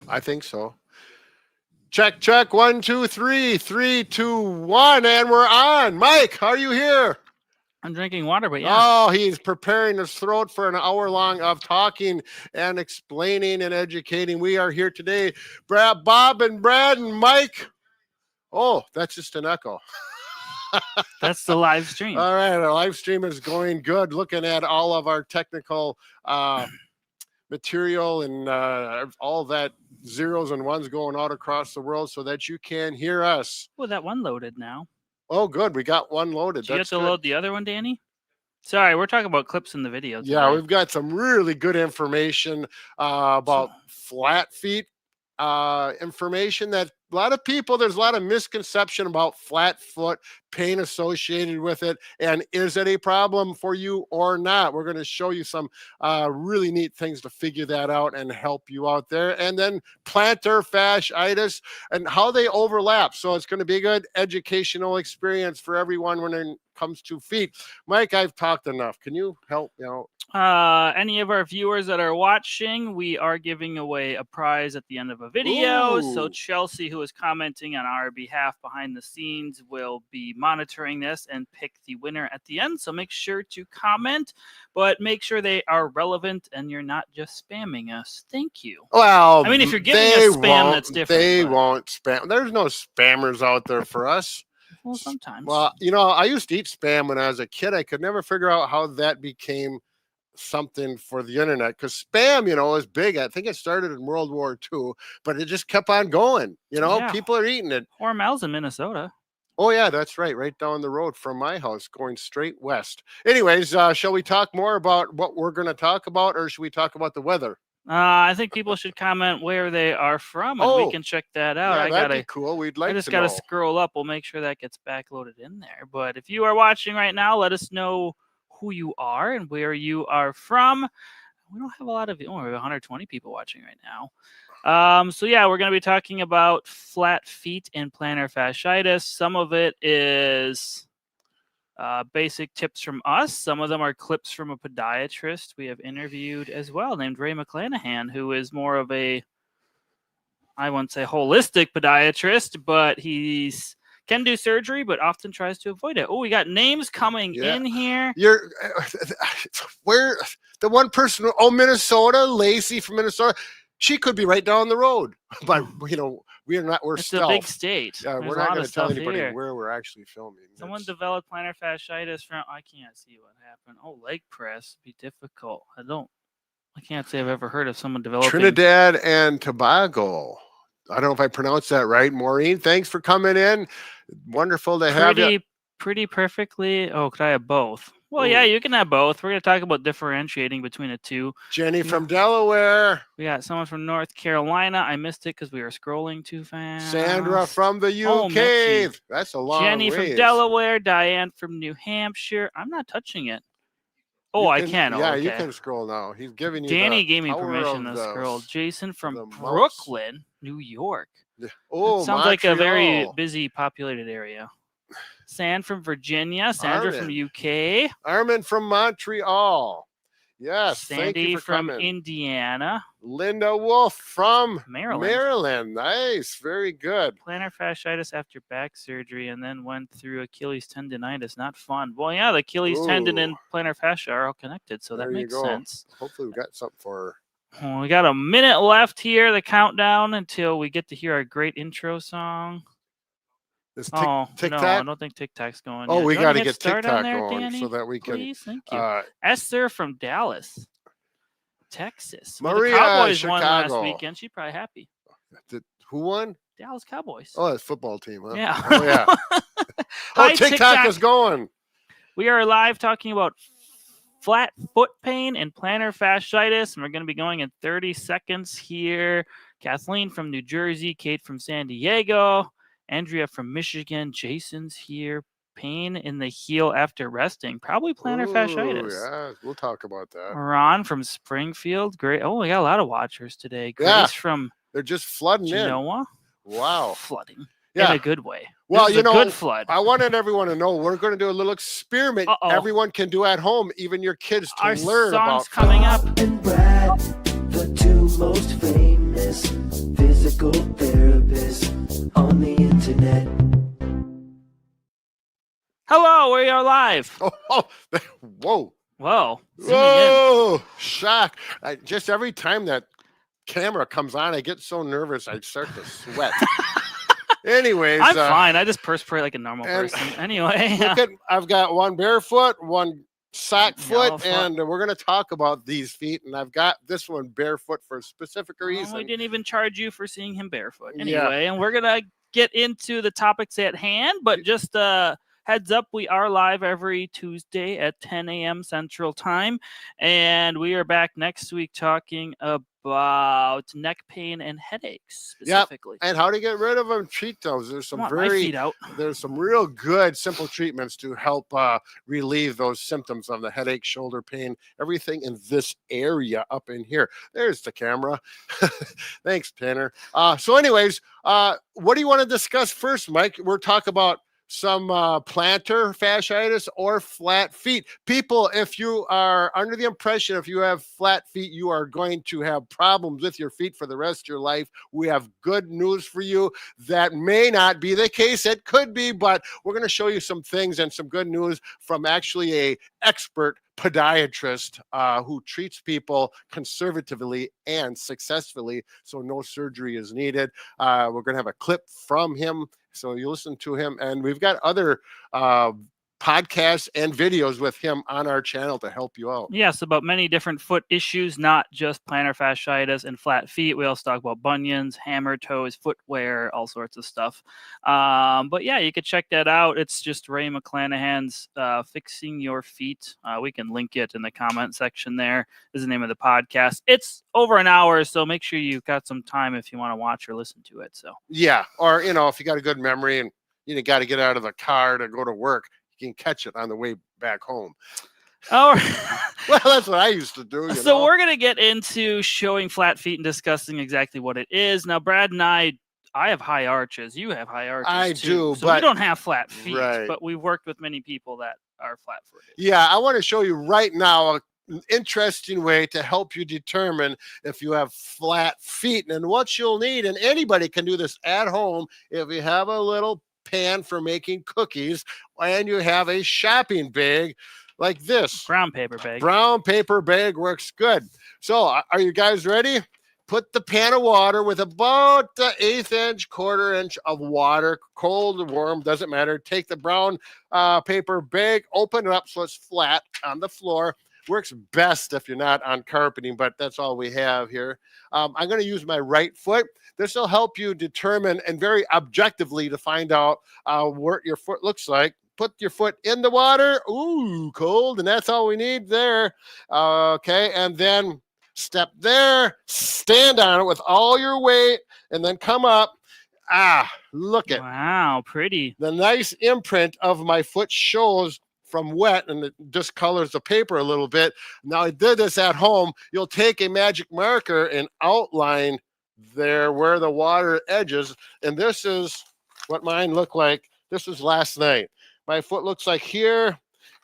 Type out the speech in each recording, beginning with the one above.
I think so. Check, check. 1, 2, 3. 3, 2, 1. And we're on. Mike, are you here? I'm drinking water, but yeah. Oh, he's preparing his throat for an hour long of talking and explaining and educating. We are here today. Bob and Brad and Mike. Oh, that's just an echo. That's the live stream. All right, our live stream is going good. Looking at all of our technical material and all that zeros and ones going out across the world so that you can hear us. Well, that one loaded now. Oh, good. We got one loaded. Did you have to load the other one, Danny? Sorry, we're talking about clips in the video today. Yeah, we've got some really good information about flat feet information that a lot of people, there's a lot of misconception about flat foot, pain associated with it, and is it a problem for you or not? We're going to show you some really neat things to figure that out and help you out there. And then plantar fasciitis and how they overlap. So it's going to be a good educational experience for everyone when it comes to feet. Mike, I've talked enough. Can you help me out? Any of our viewers that are watching, we are giving away a prize at the end of a video. Ooh. So Chelsea, who is commenting on our behalf behind the scenes, will be monitoring this and pick the winner at the end. So make sure to comment, but make sure they are relevant and you're not just spamming us. Thank you. Well, I mean, if you're giving us spam, that's different. They won't spam. There's no spammers out there for us. Well, sometimes. Well, you know, I used to eat spam when I was a kid. I could never figure out how that became something for the internet, because spam, you know, is big. I think it started in World War II, but it just kept on going. You know, Yeah. People are eating it. Hormel's in Minnesota. Oh yeah, that's right down the road from my house, going straight west. Anyways, shall we talk more about what we're going to talk about, or should we talk about the weather? I think people should comment where they are from, and we can check that out. Yeah, that'd be cool. We'd like to know. I just got to scroll up. We'll make sure that gets backloaded in there. But if you are watching right now, let us know who you are and where you are from. We don't have a lot of, we have 120 people watching right now. So yeah, we're going to be talking about flat feet and plantar fasciitis. Some of it is basic tips from us. Some of them are clips from a podiatrist we have interviewed as well, named Ray McClanahan, who is more of a, I wouldn't say holistic podiatrist, but he's can do surgery, but often tries to avoid it. Oh, we got names coming in here. You're where the one person, Minnesota, Lacey from Minnesota. She could be right down the road, but you know, we're it's stealth. a big state. Yeah, we're not going to tell anybody where we're actually filming. Someone developed plantar fasciitis from, I can't see what happened. Oh, leg press be difficult. I can't say I've ever heard of someone developing Trinidad and Tobago. I don't know if I pronounced that right. Maureen, thanks for coming in. Wonderful to have you. Pretty perfectly. Oh, could I have both? Well, yeah, you can have both. We're going to talk about differentiating between the two. Jenny from Delaware. We got someone from North Carolina. I missed it because we were scrolling too fast. Sandra from the UK. That's a long Jenny ways. from Delaware. Diane from New Hampshire. I'm not touching it. Oh, I can. Yeah, okay. you can scroll now. He's giving you Danny gave me permission to scroll. Jason from Brooklyn, New York. Oh, sounds like a very busy, populated area. San from Virginia. Sandra from UK. Armin from Montreal. Yes. Sandy from Indiana. Linda Wolf from Maryland. Nice. Very good. Plantar fasciitis after back surgery and then went through Achilles tendonitis. Not fun. Well, yeah, the Achilles tendon and plantar fascia are all connected, so that makes sense. Hopefully we got something for her. Well, we got a minute left here, the countdown, until we get to hear our great intro song. TikTok? No, I don't think TikTok's going. Oh, we got to get TikTok going, Danny? so that we can. Please, thank you. Esther from Dallas, Texas. Maria, the Cowboys Chicago. won last weekend. She's probably happy. Who won? Dallas Cowboys. Oh, that's football team, huh? Yeah. Oh, yeah. TikTok is going. We are live talking about flat foot pain and plantar fasciitis, and we're going to be going in 30 seconds here. Kathleen from New Jersey, Kate from San Diego, Andrea from Michigan, Jason's here. Pain in the heel after resting, probably plantar fasciitis. Yeah, we'll talk about that. Ron from Springfield, great. Oh, we got a lot of watchers today. Grace from they're just flooding Genoa. Wow, flooding in a good way. Well, you know, good flood. I wanted everyone to know we're going to do a little experiment. Everyone can do at home, even your kids, to learn about. Coming up. And Brad, the two most famous us, physical therapists on the internet. Hello, we are live. Whoa. Whoa. Zooming in. Whoa. Shock. Just every time that camera comes on, I get so nervous, I start to sweat. Anyways. I'm fine. I just perspirate like a normal person. Anyway. I've got one barefoot, one sock Yellow foot, foot. and we're going to talk about these feet. And I've got this one barefoot for a specific reason. We didn't even charge you for seeing him barefoot. Yeah. Anyway, and we're going to get into the topics at hand, but just heads up, we are live every Tuesday at 10 a.m. Central Time, and we are back next week talking about neck pain and headaches specifically. And how to get rid of them, treat those. There's some there's some real good simple treatments to help relieve those symptoms of the headache, shoulder pain, everything in this area up in here. There's the camera. Thanks, Tanner. So anyways, what do you want to discuss first, Mike? We're talking about some plantar fasciitis or flat feet. People, if you are under the impression if you have flat feet, you are going to have problems with your feet for the rest of your life, we have good news for you. That may not be the case. It could be, but we're going to show you some things and some good news from actually a expert podiatrist who treats people conservatively and successfully, so no surgery is needed. We're going to have a clip from him, so you listen to him, and we've got other podcasts and videos with him on our channel to help you out. Yes, about many different foot issues, not just plantar fasciitis and flat feet. We also talk about bunions, hammer toes, footwear, all sorts of stuff. But yeah, you could check that out. It's just Ray McClanahan's Fixing Your Feet. We can link it in the comment section there. Is the name of the podcast. It's over an hour, so make sure you've got some time if you want to watch or listen to it. So yeah, or if you got a good memory and you got to get out of the car to go to work, you can catch it on the way back home. Oh, well, that's what I used to do. So we're going to get into showing flat feet and discussing exactly what it is. Now, Brad and I have high arches. You have high arches. I do, so but we don't have flat feet, right. But we've worked with many people that are flat-footed. Yeah, I want to show you right now an interesting way to help you determine if you have flat feet. And what you'll need, and anybody can do this at home, if you have a little pan for making cookies and you have a shopping bag like this. Brown paper bag. Brown paper bag works good. So are you guys ready? Put the pan of water with about the 1/8 inch, 1/4 inch of water, cold or warm, doesn't matter. Take the brown paper bag, open it up so it's flat on the floor. Works best if you're not on carpeting, but that's all we have here. I'm going to use my right foot. This will help you determine and very objectively to find out what your foot looks like. Put your foot in the water. Ooh, cold. And that's all we need there. Okay. And then step there, stand on it with all your weight, and then come up. Look at. Wow, pretty. The nice imprint of my foot shows from wet, and it discolors the paper a little bit. Now I did this at home. You'll take a magic marker and outline there where the water edges, and this is what mine looked like. This was last night. My foot looks like here,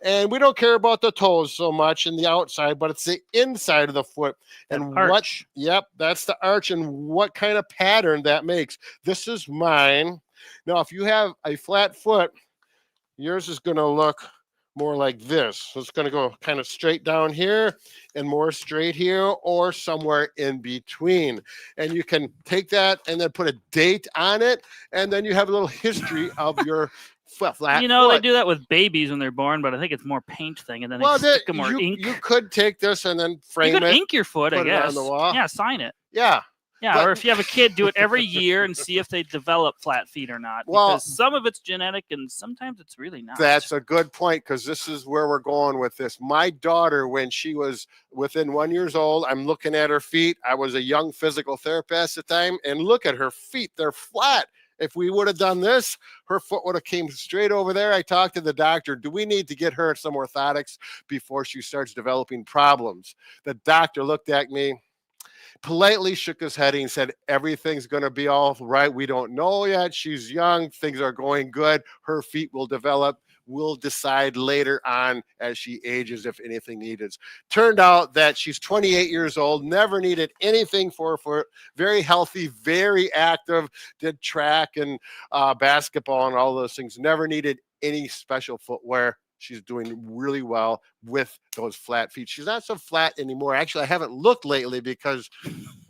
and we don't care about the toes so much in the outside, but it's the inside of the foot. And arch. Yep, that's the arch, and what kind of pattern that makes. This is mine. Now, if you have a flat foot, yours is going to look more like this. So it's going to go kind of straight down here and more straight here, or somewhere in between. And you can take that and then put a date on it, and then you have a little history of your flat foot. They do that with babies when they're born, but I think it's more paint thing, and then they stick them more ink. You could take this and then frame it. You could ink your foot, I guess. It on the wall. Yeah, sign it. Yeah. Yeah, or if you have a kid, do it every year and see if they develop flat feet or not. Because some of it's genetic and sometimes it's really not. That's a good point, because this is where we're going with this. My daughter, when she was within 1 year old, I'm looking at her feet. I was a young physical therapist at the time, and look at her feet. They're flat. If we would have done this, her foot would have came straight over there. I talked to the doctor. Do we need to get her some orthotics before she starts developing problems? The doctor looked at me, politely shook his head and said, everything's going to be all right. We don't know yet. She's young. Things are going good. Her feet will develop. We'll decide later on as she ages if anything needed. Turned out that she's 28 years old, never needed anything for her foot, very healthy, very active, did track and basketball and all those things, never needed any special footwear. She's doing really well with those flat feet. She's not so flat anymore. Actually, I haven't looked lately because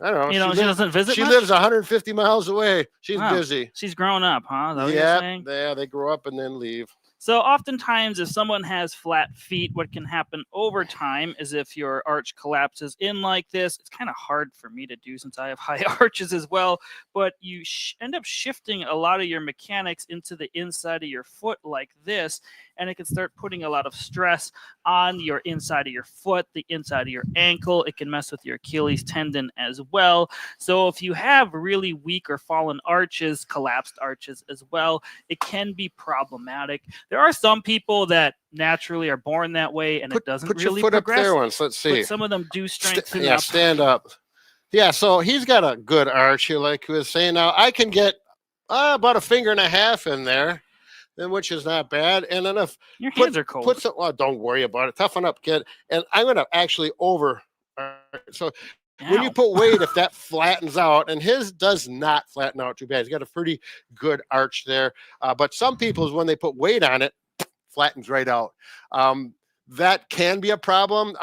I don't know. She doesn't visit. She much? lives 150 miles away. She's busy. She's grown up, huh? Is that what you're saying? Yeah, they grow up and then leave. So oftentimes if someone has flat feet, what can happen over time is if your arch collapses in like this, it's kind of hard for me to do since I have high arches as well, but you end up shifting a lot of your mechanics into the inside of your foot like this, and it can start putting a lot of stress on your inside of your foot, the inside of your ankle. It can mess with your Achilles tendon as well. So if you have really weak or fallen arches, collapsed arches as well, it can be problematic. There are some people that naturally are born that way, and it doesn't really put your foot progress. up there once. Let's see. But some of them do strengthen up. Stand up. Yeah, so he's got a good arch here, like he was saying. Now I can get about a finger and a half in there, which is not bad. And then if your hands are cold. Well, don't worry about it. Toughen up, kid. And I'm going to actually so when you put weight, if that flattens out, and his does not flatten out too bad. He's got a pretty good arch there. But some people's, when they put weight on it, flattens right out. That can be a problem.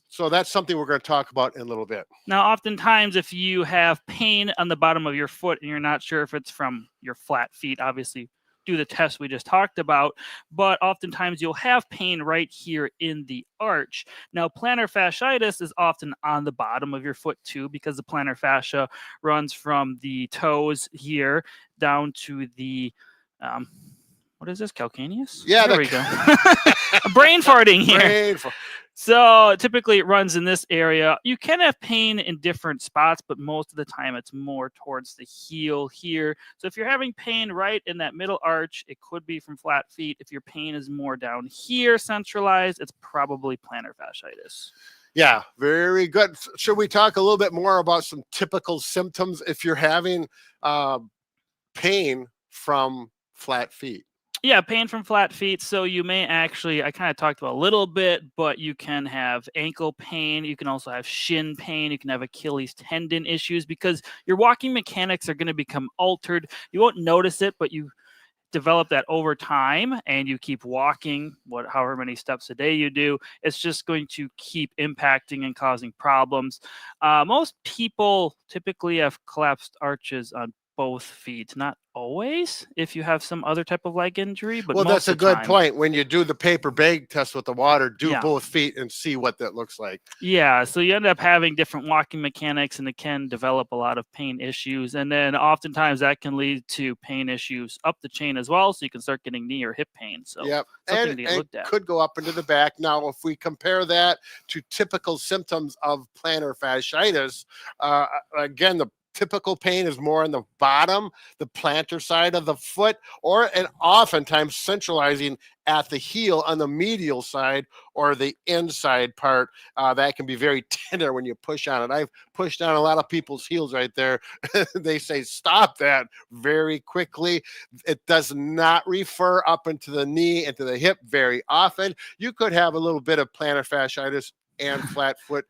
So that's something we're going to talk about in a little bit. Now, oftentimes, if you have pain on the bottom of your foot and you're not sure if it's from your flat feet, obviously do the test we just talked about, but oftentimes you'll have pain right here in the arch. Now, plantar fasciitis is often on the bottom of your foot too, because the plantar fascia runs from the toes here down to the what is this, calcaneus? Yeah, there we go. Brain farting here. So typically it runs in this area. You can have pain in different spots, but most of the time it's more towards the heel here. So if you're having pain right in that middle arch, it could be from flat feet. If your pain is more down here centralized, it's probably plantar fasciitis. Yeah, very good. Should we talk a little bit more about some typical symptoms if you're having pain from flat feet? Yeah, pain from flat feet. So you may actually, I kind of talked about a little bit, but you can have ankle pain. You can also have shin pain. You can have Achilles tendon issues because your walking mechanics are going to become altered. You won't notice it, but you develop that over time and you keep walking, however many steps a day you do, it's just going to keep impacting and causing problems. Most people typically have collapsed arches on both feet, not always if you have some other type of leg injury, but well, that's a good time. point. When you do the paper bag test with the water, do both feet and see what that looks like. Yeah, so you end up having different walking mechanics and it can develop a lot of pain issues, and then oftentimes that can lead to pain issues up the chain as well, so you can start getting knee or hip pain. So something to get looked at. Could go up into the back. Now if we compare that to typical symptoms of plantar fasciitis, again, the typical pain is more on the bottom, the plantar side of the foot, and oftentimes centralizing at the heel on the medial side or the inside part. That can be very tender when you push on it. I've pushed on a lot of people's heels right there. They say, stop that very quickly. It does not refer up into the knee, into the hip very often. You could have a little bit of plantar fasciitis and flat foot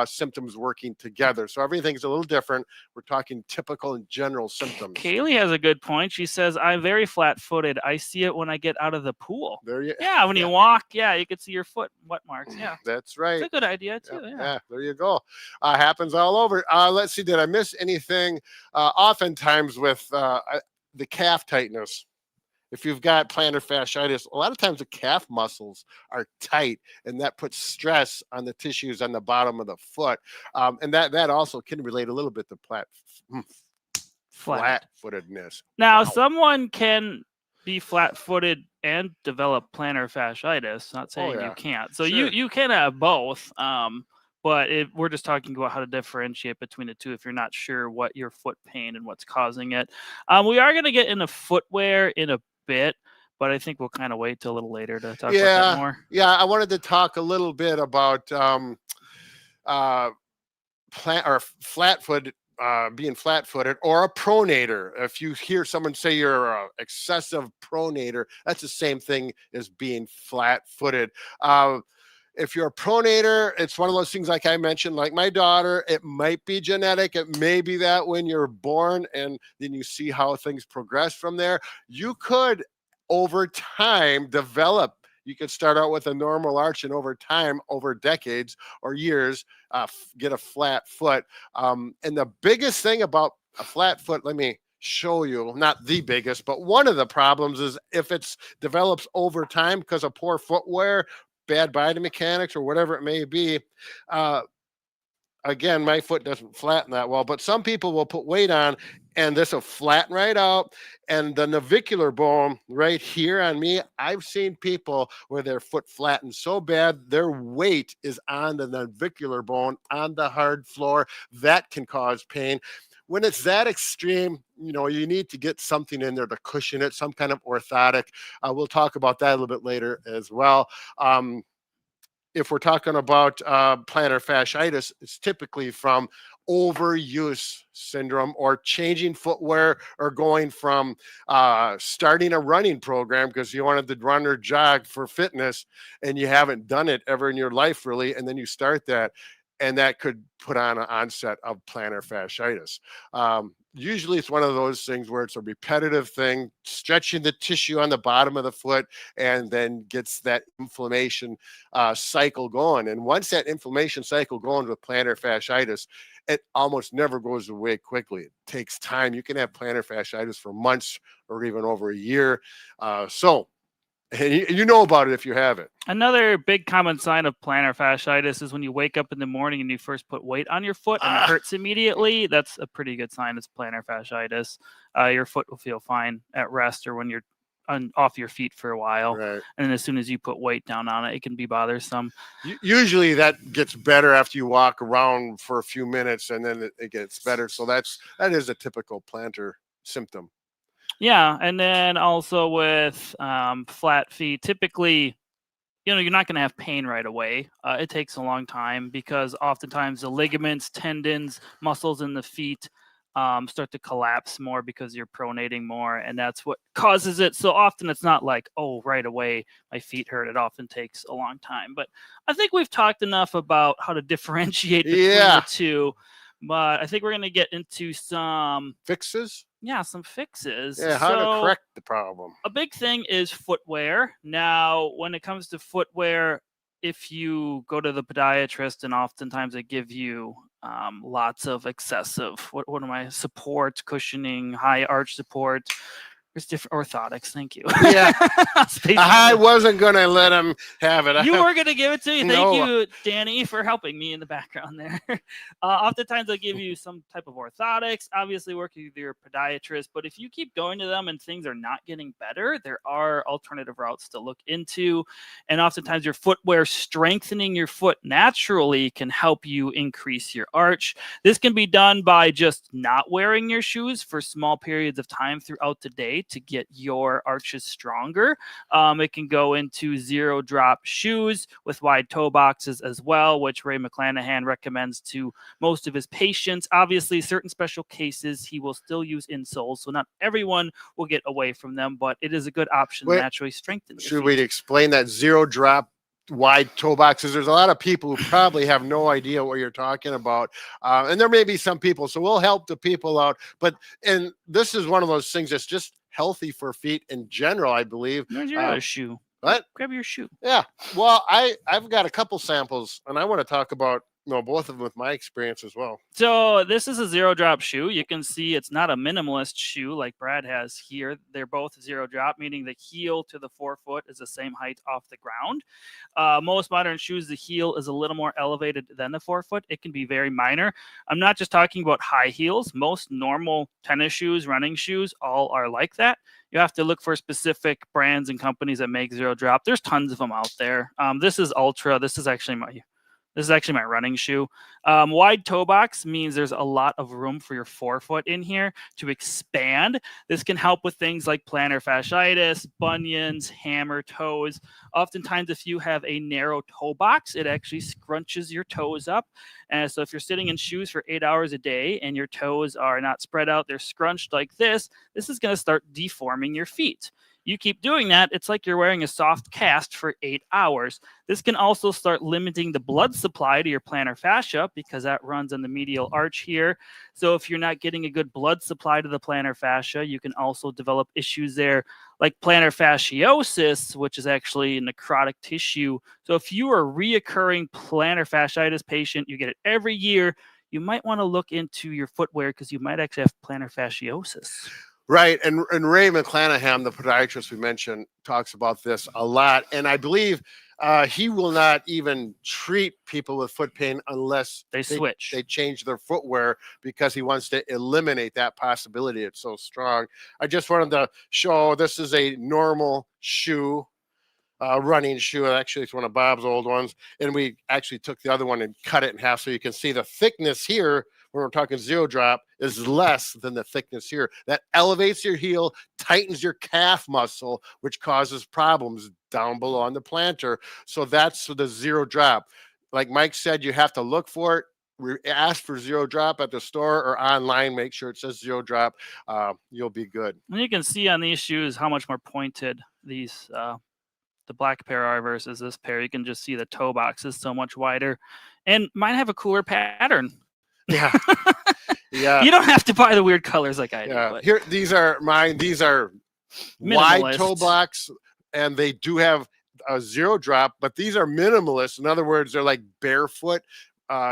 symptoms working together. So everything's a little different. We're talking typical and general symptoms. Kaylee has a good point. She says, I'm very flat-footed. I see it when I get out of the pool. When you walk, you can see your foot wet marks. Yeah, that's right. It's a good idea too. Yeah, there you go. Happens all over. Let's see, did I miss anything? Oftentimes with the calf tightness, if you've got plantar fasciitis, a lot of times the calf muscles are tight, and that puts stress on the tissues on the bottom of the foot. And that also can relate a little bit to flat-footedness. Now, someone can be flat-footed and develop plantar fasciitis. Not saying you can't. So you can have both. But we're just talking about how to differentiate between the two if you're not sure what your foot pain and what's causing it. We are going to get into footwear in a bit, but I think we'll kind of wait till a little later to talk about that more. Yeah, I wanted to talk a little bit about flat-foot being flat-footed, or a pronator. If you hear someone say you're an excessive pronator, that's the same thing as being flat-footed. If you're a pronator, it's one of those things like I mentioned, like my daughter, it might be genetic. It may be that when you're born, and then you see how things progress from there. You could, over time, develop. You could start out with a normal arch, and over time, over decades or years, get a flat foot. And the biggest thing about a flat foot, let me show you, not the biggest, but one of the problems is if it's develops over time because of poor footwear, bad biomechanics, or whatever it may be. Again, my foot doesn't flatten that well, but some people will put weight on and this will flatten right out. And the navicular bone right here on me, I've seen people where their foot flattens so bad, their weight is on the navicular bone on the hard floor. That can cause pain. When it's that extreme, you need to get something in there to cushion it, some kind of orthotic. We'll talk about that a little bit later as well. If we're talking about plantar fasciitis, it's typically from overuse syndrome or changing footwear, or going from starting a running program because you wanted to run or jog for fitness and you haven't done it ever in your life really, and then you start that, and that could put on an onset of plantar fasciitis. Usually it's one of those things where it's a repetitive thing, stretching the tissue on the bottom of the foot, and then gets that inflammation cycle going. And once that inflammation cycle going with plantar fasciitis, it almost never goes away quickly. It takes time. You can have plantar fasciitis for months or even over a year. And you know about it if you have it. Another big common sign of plantar fasciitis is when you wake up in the morning and you first put weight on your foot and it hurts immediately. That's a pretty good sign it's plantar fasciitis. Your foot will feel fine at rest or when you're off your feet for a while. Right. And then as soon as you put weight down on it, it can be bothersome. Usually that gets better after you walk around for a few minutes, and then it gets better. So that is a typical plantar symptom. Yeah, and then also with flat feet, typically, you're not going to have pain right away. It takes a long time because oftentimes the ligaments, tendons, muscles in the feet start to collapse more because you're pronating more, and that's what causes it. So often it's not like, oh, right away my feet hurt. It often takes a long time. But I think we've talked enough about how to differentiate between the two. But I think we're going to get into some fixes. Yeah, some fixes. Yeah, how to correct the problem. A big thing is footwear. Now, when it comes to footwear, if you go to the podiatrist, and oftentimes they give you lots of excessive, what am I, support, cushioning, high arch support. There's different orthotics. Thank you. Yeah. I wasn't going to let him have it. You were going to give it to me. Thank you, Danny, for helping me in the background there. Oftentimes they'll give you some type of orthotics, obviously working with your podiatrist. But if you keep going to them and things are not getting better, there are alternative routes to look into. And oftentimes your footwear, strengthening your foot naturally, can help you increase your arch. This can be done by just not wearing your shoes for small periods of time throughout the day to get your arches stronger. It can go into zero drop shoes with wide toe boxes as well, which Ray McClanahan recommends to most of his patients. Obviously, certain special cases, he will still use insoles, so not everyone will get away from them, but it is a good option to naturally strengthen your Should feet. we explain that zero drop wide toe boxes? There's a lot of people who probably have no idea what you're talking about, and there may be some people, so we'll help the people out. And this is one of those things that's just healthy for feet in general, I believe. Where's your other shoe? What? Grab your shoe. Yeah. Well, I've got a couple samples, and I want to talk about both of them with my experience as well. So this is a zero drop shoe. You can see it's not a minimalist shoe like Brad has here. They're both zero drop, meaning the heel to the forefoot is the same height off the ground. Most modern shoes, the heel is a little more elevated than the forefoot. It can be very minor. I'm not just talking about high heels. Most normal tennis shoes, running shoes, all are like that. You have to look for specific brands and companies that make zero drop. There's tons of them out there. This is Ultra. This is actually my This is actually my running shoe. Wide toe box means there's a lot of room for your forefoot in here to expand. This can help with things like plantar fasciitis, bunions, hammer toes. Oftentimes, if you have a narrow toe box, it actually scrunches your toes up. And so if you're sitting in shoes for 8 hours a day and your toes are not spread out, they're scrunched like this is going to start deforming your feet. You keep doing that, it's like you're wearing a soft cast for 8 hours. This can also start limiting the blood supply to your plantar fascia because that runs on the medial arch here. So if you're not getting a good blood supply to the plantar fascia, you can also develop issues there like plantar fasciosis, which is actually necrotic tissue. So if you are a reoccurring plantar fasciitis patient, you get it every year, you might want to look into your footwear because you might actually have plantar fasciosis. Right. And Ray McClanahan, the podiatrist we mentioned, talks about this a lot. And I believe he will not even treat people with foot pain unless they switch. They change their footwear because he wants to eliminate that possibility. It's so strong. I just wanted to show this is a normal shoe. Running shoe. Actually, it's one of Bob's old ones. And we actually took the other one and cut it in half so you can see the thickness here when we're talking zero drop is less than the thickness here. That elevates your heel, tightens your calf muscle, which causes problems down below on the plantar. So that's the zero drop. Like Mike said, you have to look for it. Ask for zero drop at the store or online. Make sure it says zero drop. You'll be good. And you can see on these shoes how much more pointed these the black pair are versus this pair. You can just see the toe box is so much wider, and mine have a cooler pattern. Yeah. Yeah. You don't have to buy the weird colors like I do. But. Here, these are mine. These are wide toe box, and they do have a zero drop, but these are minimalist. In other words, they're like barefoot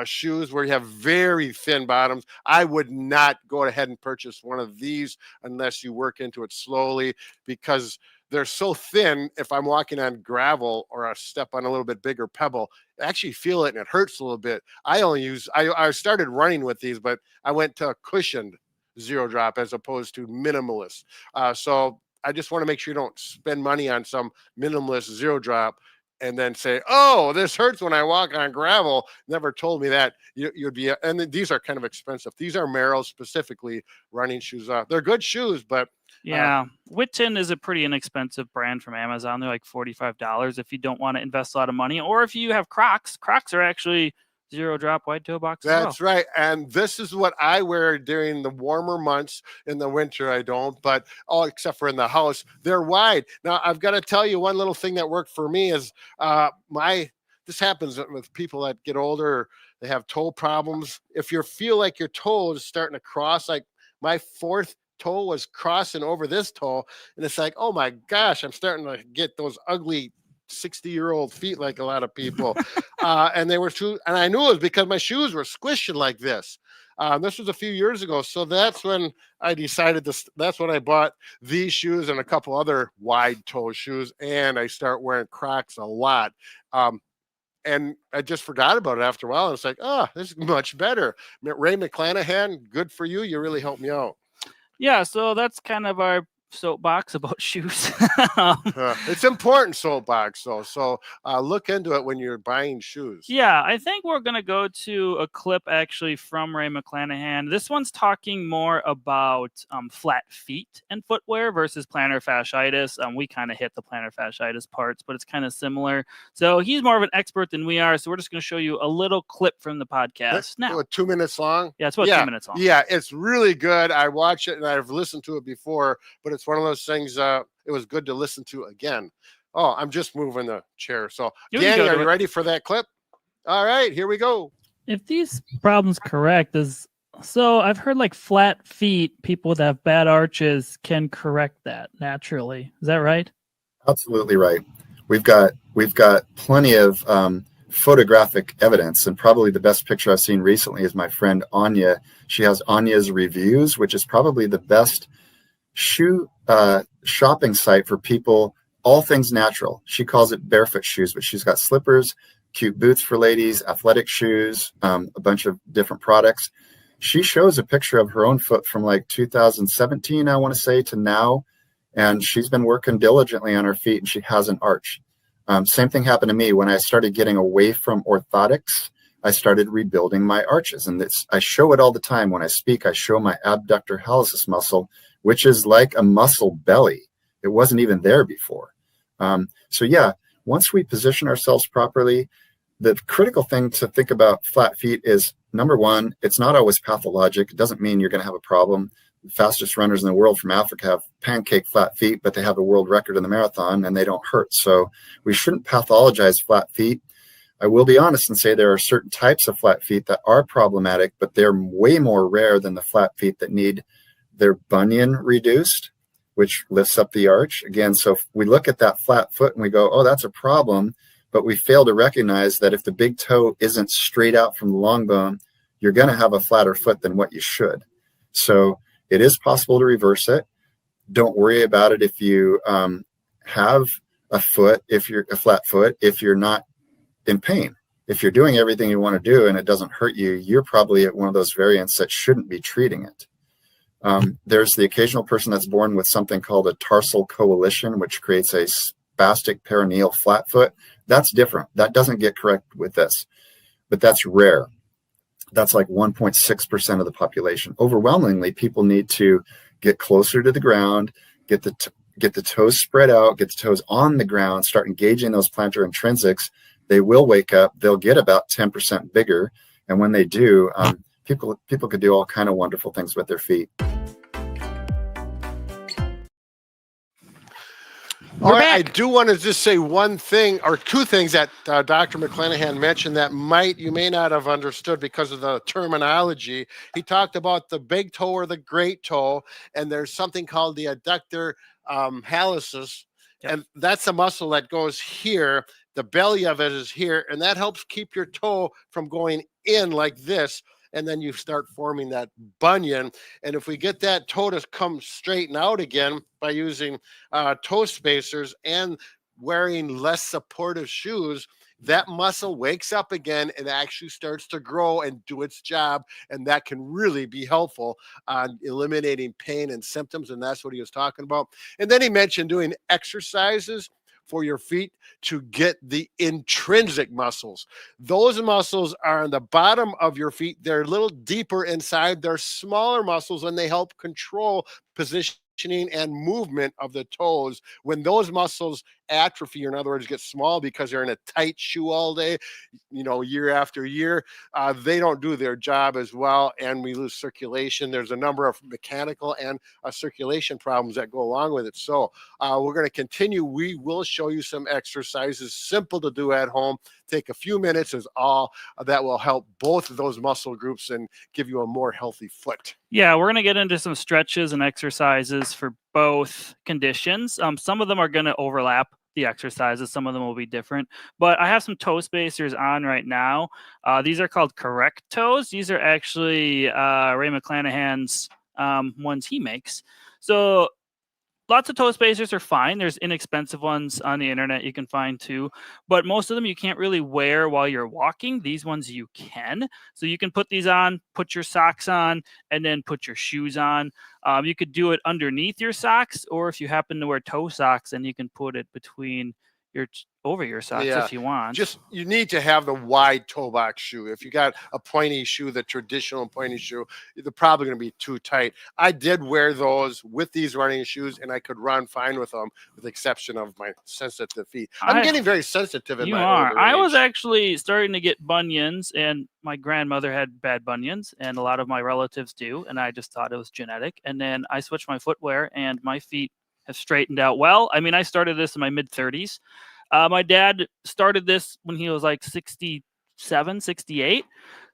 shoes where you have very thin bottoms. I would not go ahead and purchase one of these unless you work into it slowly because they're so thin. If I'm walking on gravel or I step on a little bit bigger pebble, I actually feel it and it hurts a little bit. I started running with these, but I went to a cushioned zero drop as opposed to minimalist. So I just want to make sure you don't spend money on some minimalist zero drop and then say, oh, this hurts when I walk on gravel. Never told me that. You'd be, and these are kind of expensive. These are Merrell specifically running shoes. They're good shoes, but yeah, Witten is a pretty inexpensive brand from Amazon. They're like $45 if you don't want to invest a lot of money, or if you have Crocs. Crocs are actually zero drop wide toe box. That's right. And this is what I wear during the warmer months. In the winter, I don't, but except for in the house, they're wide. Now, I've got to tell you one little thing that worked for me is this happens with people that get older, they have toe problems. If you feel like your toe is starting to cross, like my fourth toe was crossing over this toe, and it's like, oh my gosh, I'm starting to get those ugly 60-year-old feet like a lot of people. And they were and I knew it was because my shoes were squishing like this. This was a few years ago. So that's when I decided that's when I bought these shoes and a couple other wide toe shoes. And I start wearing Crocs a lot. And I just forgot about it after a while. And it's like, oh, this is much better. Ray McClanahan, good for you. You really helped me out. Yeah, so that's kind of our soapbox about shoes. It's important soapbox though, so look into it when you're buying shoes. Yeah, I think we're gonna go to a clip actually from Ray McClanahan. This one's talking more about flat feet and footwear versus plantar fasciitis. We kind of hit the plantar fasciitis parts, but it's kind of similar. So he's more of an expert than we are, so we're just gonna show you a little clip from the podcast now. 2 minutes long. Yeah, it's about 2 minutes long. Yeah, it's really good. I watch it and I've listened to it before, but it's one of those things it was good to listen to again. Oh, I'm just moving the chair. So Danny, are you ready for that clip? All right, here we go. If these problems correct, so I've heard like flat feet, people that have bad arches can correct that naturally. Is that right? Absolutely right. We've got plenty of photographic evidence, and probably the best picture I've seen recently is my friend Anya. She has Anya's Reviews, which is probably the best shoe shopping site for people, all things natural. She calls it barefoot shoes, but she's got slippers, cute boots for ladies, athletic shoes, a bunch of different products. She shows a picture of her own foot from like 2017, I want to say, to now, and she's been working diligently on her feet, and she has an arch. Same thing happened to me when I started getting away from orthotics. I started rebuilding my arches, and I show it all the time when I speak. I show my abductor hallucis muscle, which is like a muscle belly. It wasn't even there before. So yeah, once we position ourselves properly, the critical thing to think about flat feet is, number one, it's not always pathologic. It doesn't mean you're going to have a problem. The fastest runners in the world from Africa have pancake flat feet, but they have a world record in the marathon and they don't hurt. So we shouldn't pathologize flat feet. I will be honest and say there are certain types of flat feet that are problematic, but they're way more rare than the flat feet that need their bunion reduced, which lifts up the arch. Again, so if we look at that flat foot and we go, oh, that's a problem, but we fail to recognize that if the big toe isn't straight out from the long bone, you're going to have a flatter foot than what you should. So it is possible to reverse it. Don't worry about it if you have a flat foot, if you're not in pain. If you're doing everything you want to do and it doesn't hurt you, you're probably at one of those variants that shouldn't be treating it. There's the occasional person that's born with something called a tarsal coalition, which creates a spastic perineal flat foot. That's different. That doesn't get corrected with this, but that's rare. That's like 1.6% of the population. Overwhelmingly, people need to get closer to the ground, get the toes spread out, get the toes on the ground, start engaging those plantar intrinsics. They will wake up. They'll get about 10% bigger. And when they do, people could do all kind of wonderful things with their feet. All right, I do want to just say one thing or two things that Dr. McClanahan mentioned that you may not have understood because of the terminology. He talked about the big toe or the great toe, and there's something called the adductor hallucis, and that's a muscle that goes here. The belly of it is here, and that helps keep your toe from going in like this. And then you start forming that bunion. And if we get that toe to come straighten out again by using toe spacers and wearing less supportive shoes, that muscle wakes up again and actually starts to grow and do its job. And that can really be helpful on eliminating pain and symptoms. And that's what he was talking about. And then he mentioned doing exercises for your feet to get the intrinsic muscles. Those muscles are on the bottom of your feet. They're a little deeper inside. They're smaller muscles, and they help control positioning and movement of the toes. When those muscles atrophy, or in other words, get small because they're in a tight shoe all day, year after year, they don't do their job as well, and we lose circulation. There's a number of mechanical and circulation problems that go along with it. So we're going to continue. We will show you some exercises, simple to do at home. Take a few minutes is all that will help both of those muscle groups and give you a more healthy foot. Yeah, we're going to get into some stretches and exercises for both conditions. Some of them are going to overlap the exercises. Some of them will be different, but I have some toe spacers on right now. These are called correct toes. These are actually Ray McClanahan's ones he makes. So lots of toe spacers are fine. There's inexpensive ones on the internet you can find too, but most of them you can't really wear while you're walking. These ones you can. So you can put these on, put your socks on, and then put your shoes on. You could do it underneath your socks, or if you happen to wear toe socks, then you can put it between over your socks if you want. Just you need to have the wide toe box shoe. If you got a pointy shoe, the traditional pointy shoe, they're probably going to be too tight. I did wear those with these running shoes, and I could run fine with them, with the exception of my sensitive feet. I'm getting very sensitive in my older I age. was actually starting to get bunions, and my grandmother had bad bunions, and a lot of my relatives do, and I just thought it was genetic. And then I switched my footwear, and my feet have straightened out well. I mean, I started this in my mid-30s. My dad started this when he was like 67, 68.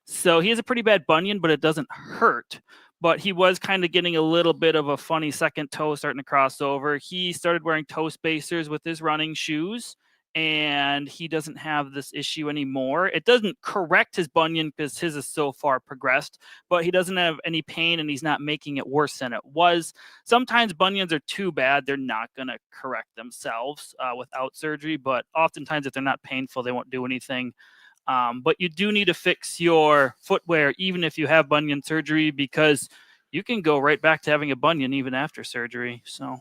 So he has a pretty bad bunion, but it doesn't hurt. But he was kind of getting a little bit of a funny second toe starting to cross over. He started wearing toe spacers with his running shoes, and he doesn't have this issue anymore. It doesn't correct his bunion because his is so far progressed, but he doesn't have any pain, and he's not making it worse than it was. Sometimes bunions are too bad. They're not going to correct themselves without surgery, but oftentimes if they're not painful, they won't do anything. But you do need to fix your footwear even if you have bunion surgery, because you can go right back to having a bunion even after surgery. So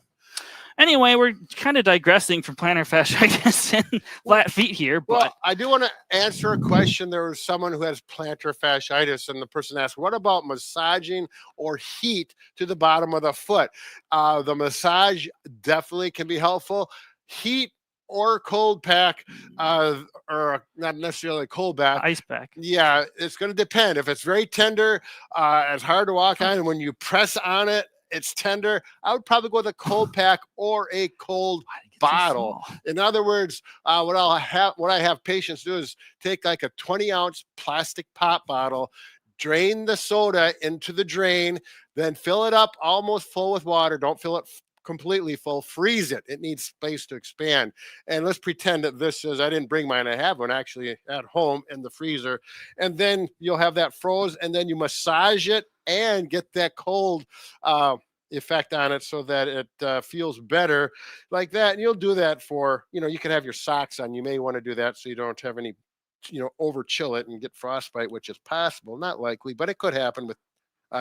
Anyway, we're kind of digressing from plantar fasciitis and flat feet here, but Well, I do want to answer a question. There was someone who has plantar fasciitis, and the person asked, "What about massaging or heat to the bottom of the foot?" The massage definitely can be helpful. Heat or cold pack, or not necessarily a cold bath. ice pack. Yeah, it's going to depend. If it's very tender, it's hard to walk on, and when you press on it, it's tender. I would probably go with a cold pack or a cold Why did it get so bottle. small? In other words, what I have patients do is take like a 20-ounce plastic pop bottle, drain the soda into the drain, then fill it up almost full with water. Don't fill it completely full. Freeze it. It needs space to expand. And let's pretend that this is, I didn't bring mine. I have one actually at home in the freezer. And then you'll have that froze, and then you massage it and get that cold effect on it so that it feels better like that. And you'll do that for, you can have your socks on. You may want to do that so you don't have any, over chill it and get frostbite, which is possible, not likely, but it could happen with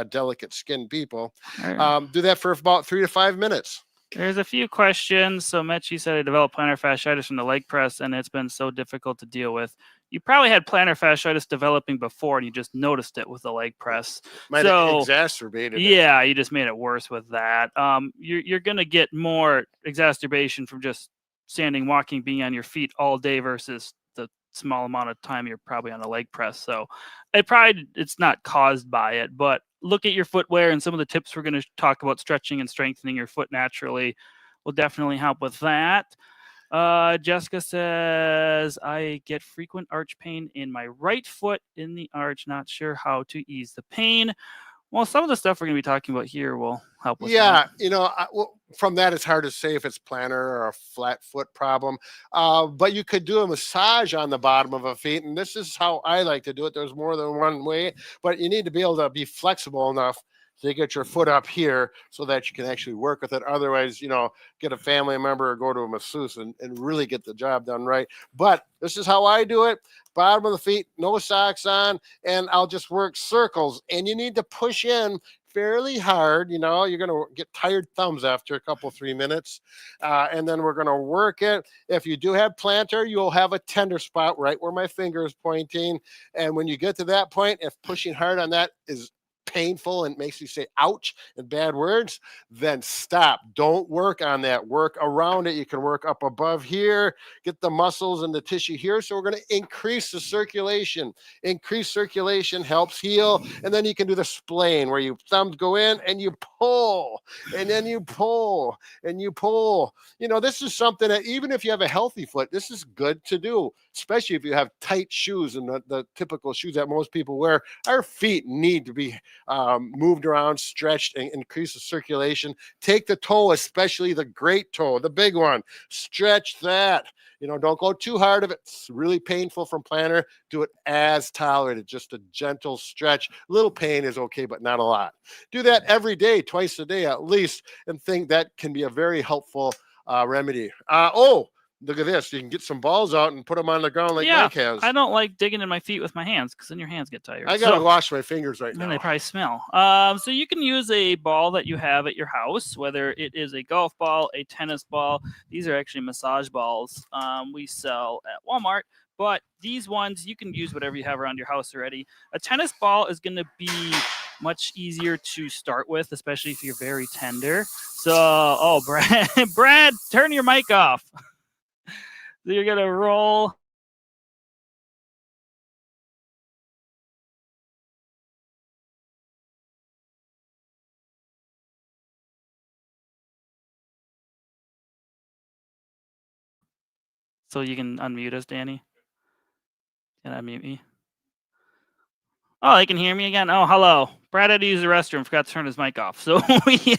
delicate skinned people. Do that for about 3 to 5 minutes. There's a few questions. So Mechie said I developed plantar fasciitis from the leg press, and it's been so difficult to deal with. You probably had plantar fasciitis developing before, and you just noticed it with the leg press. Might have exacerbated it. Yeah, you just made it worse with that. You're gonna get more exacerbation from just standing, walking, being on your feet all day versus the small amount of time you're probably on a leg press. So it's not caused by it, but look at your footwear, and some of the tips we're going to talk about stretching and strengthening your foot naturally will definitely help with that. Jessica says, I get frequent arch pain in my right foot in the arch. Not sure how to ease the pain. Well, some of the stuff we're going to be talking about here will help with that. From that, it's hard to say if it's plantar or a flat foot problem. But you could do a massage on the bottom of a feet, and this is how I like to do it. There's more than one way, but you need to be able to be flexible enough to get your foot up here so that you can actually work with it. Otherwise, get a family member or go to a masseuse and really get the job done right. But this is how I do it. Bottom of the feet, no socks on, and I'll just work circles. And you need to push in fairly hard. You're going to get tired thumbs after a couple, 3 minutes. And then we're going to work it. If you do have plantar, you'll have a tender spot right where my finger is pointing. And when you get to that point, if pushing hard on that is painful and makes you say ouch and bad words, then stop. Don't work on that. Work around it. You can work up above here, get the muscles and the tissue here. So we're going to increase the circulation. Increased circulation helps heal. And then you can do the splaying where your thumbs go in and you pull, and then you pull and you pull. This is something that even if you have a healthy foot, this is good to do, especially if you have tight shoes and the typical shoes that most people wear. Our feet need to be moved around, stretched, and increase the circulation. Take the toe, especially the great toe, the big one. Stretch that. Don't go too hard if it's really painful from plantar. Do it as tolerated, just a gentle stretch. A little pain is okay, but not a lot. Do that every day, twice a day at least, and think that can be a very helpful remedy. Look at this. You can get some balls out and put them on the ground like Mike has. I don't like digging in my feet with my hands because then your hands get tired. I got to wash my fingers right now. And they probably smell. So you can use a ball that you have at your house, whether it is a golf ball, a tennis ball. These are actually massage balls we sell at Walmart. But these ones, you can use whatever you have around your house already. A tennis ball is going to be much easier to start with, especially if you're very tender. So, Brad, turn your mic off. So you're going to roll. So you can unmute us, Danny. Can I unmute me? Oh, they can hear me again. Oh, hello. Brad had to use the restroom. Forgot to turn his mic off. So we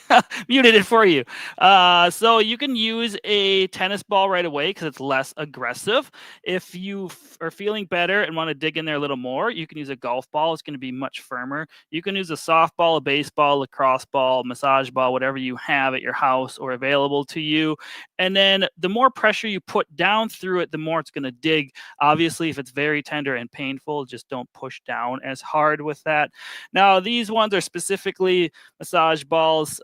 muted it for you. So you can use a tennis ball right away because it's less aggressive. If you are feeling better and want to dig in there a little more, you can use a golf ball. It's going to be much firmer. You can use a softball, a baseball, lacrosse ball, massage ball, whatever you have at your house or available to you. And then the more pressure you put down through it, the more it's going to dig. Obviously, if it's very tender and painful, just don't push down as hard with that. Now, these these ones are specifically massage balls.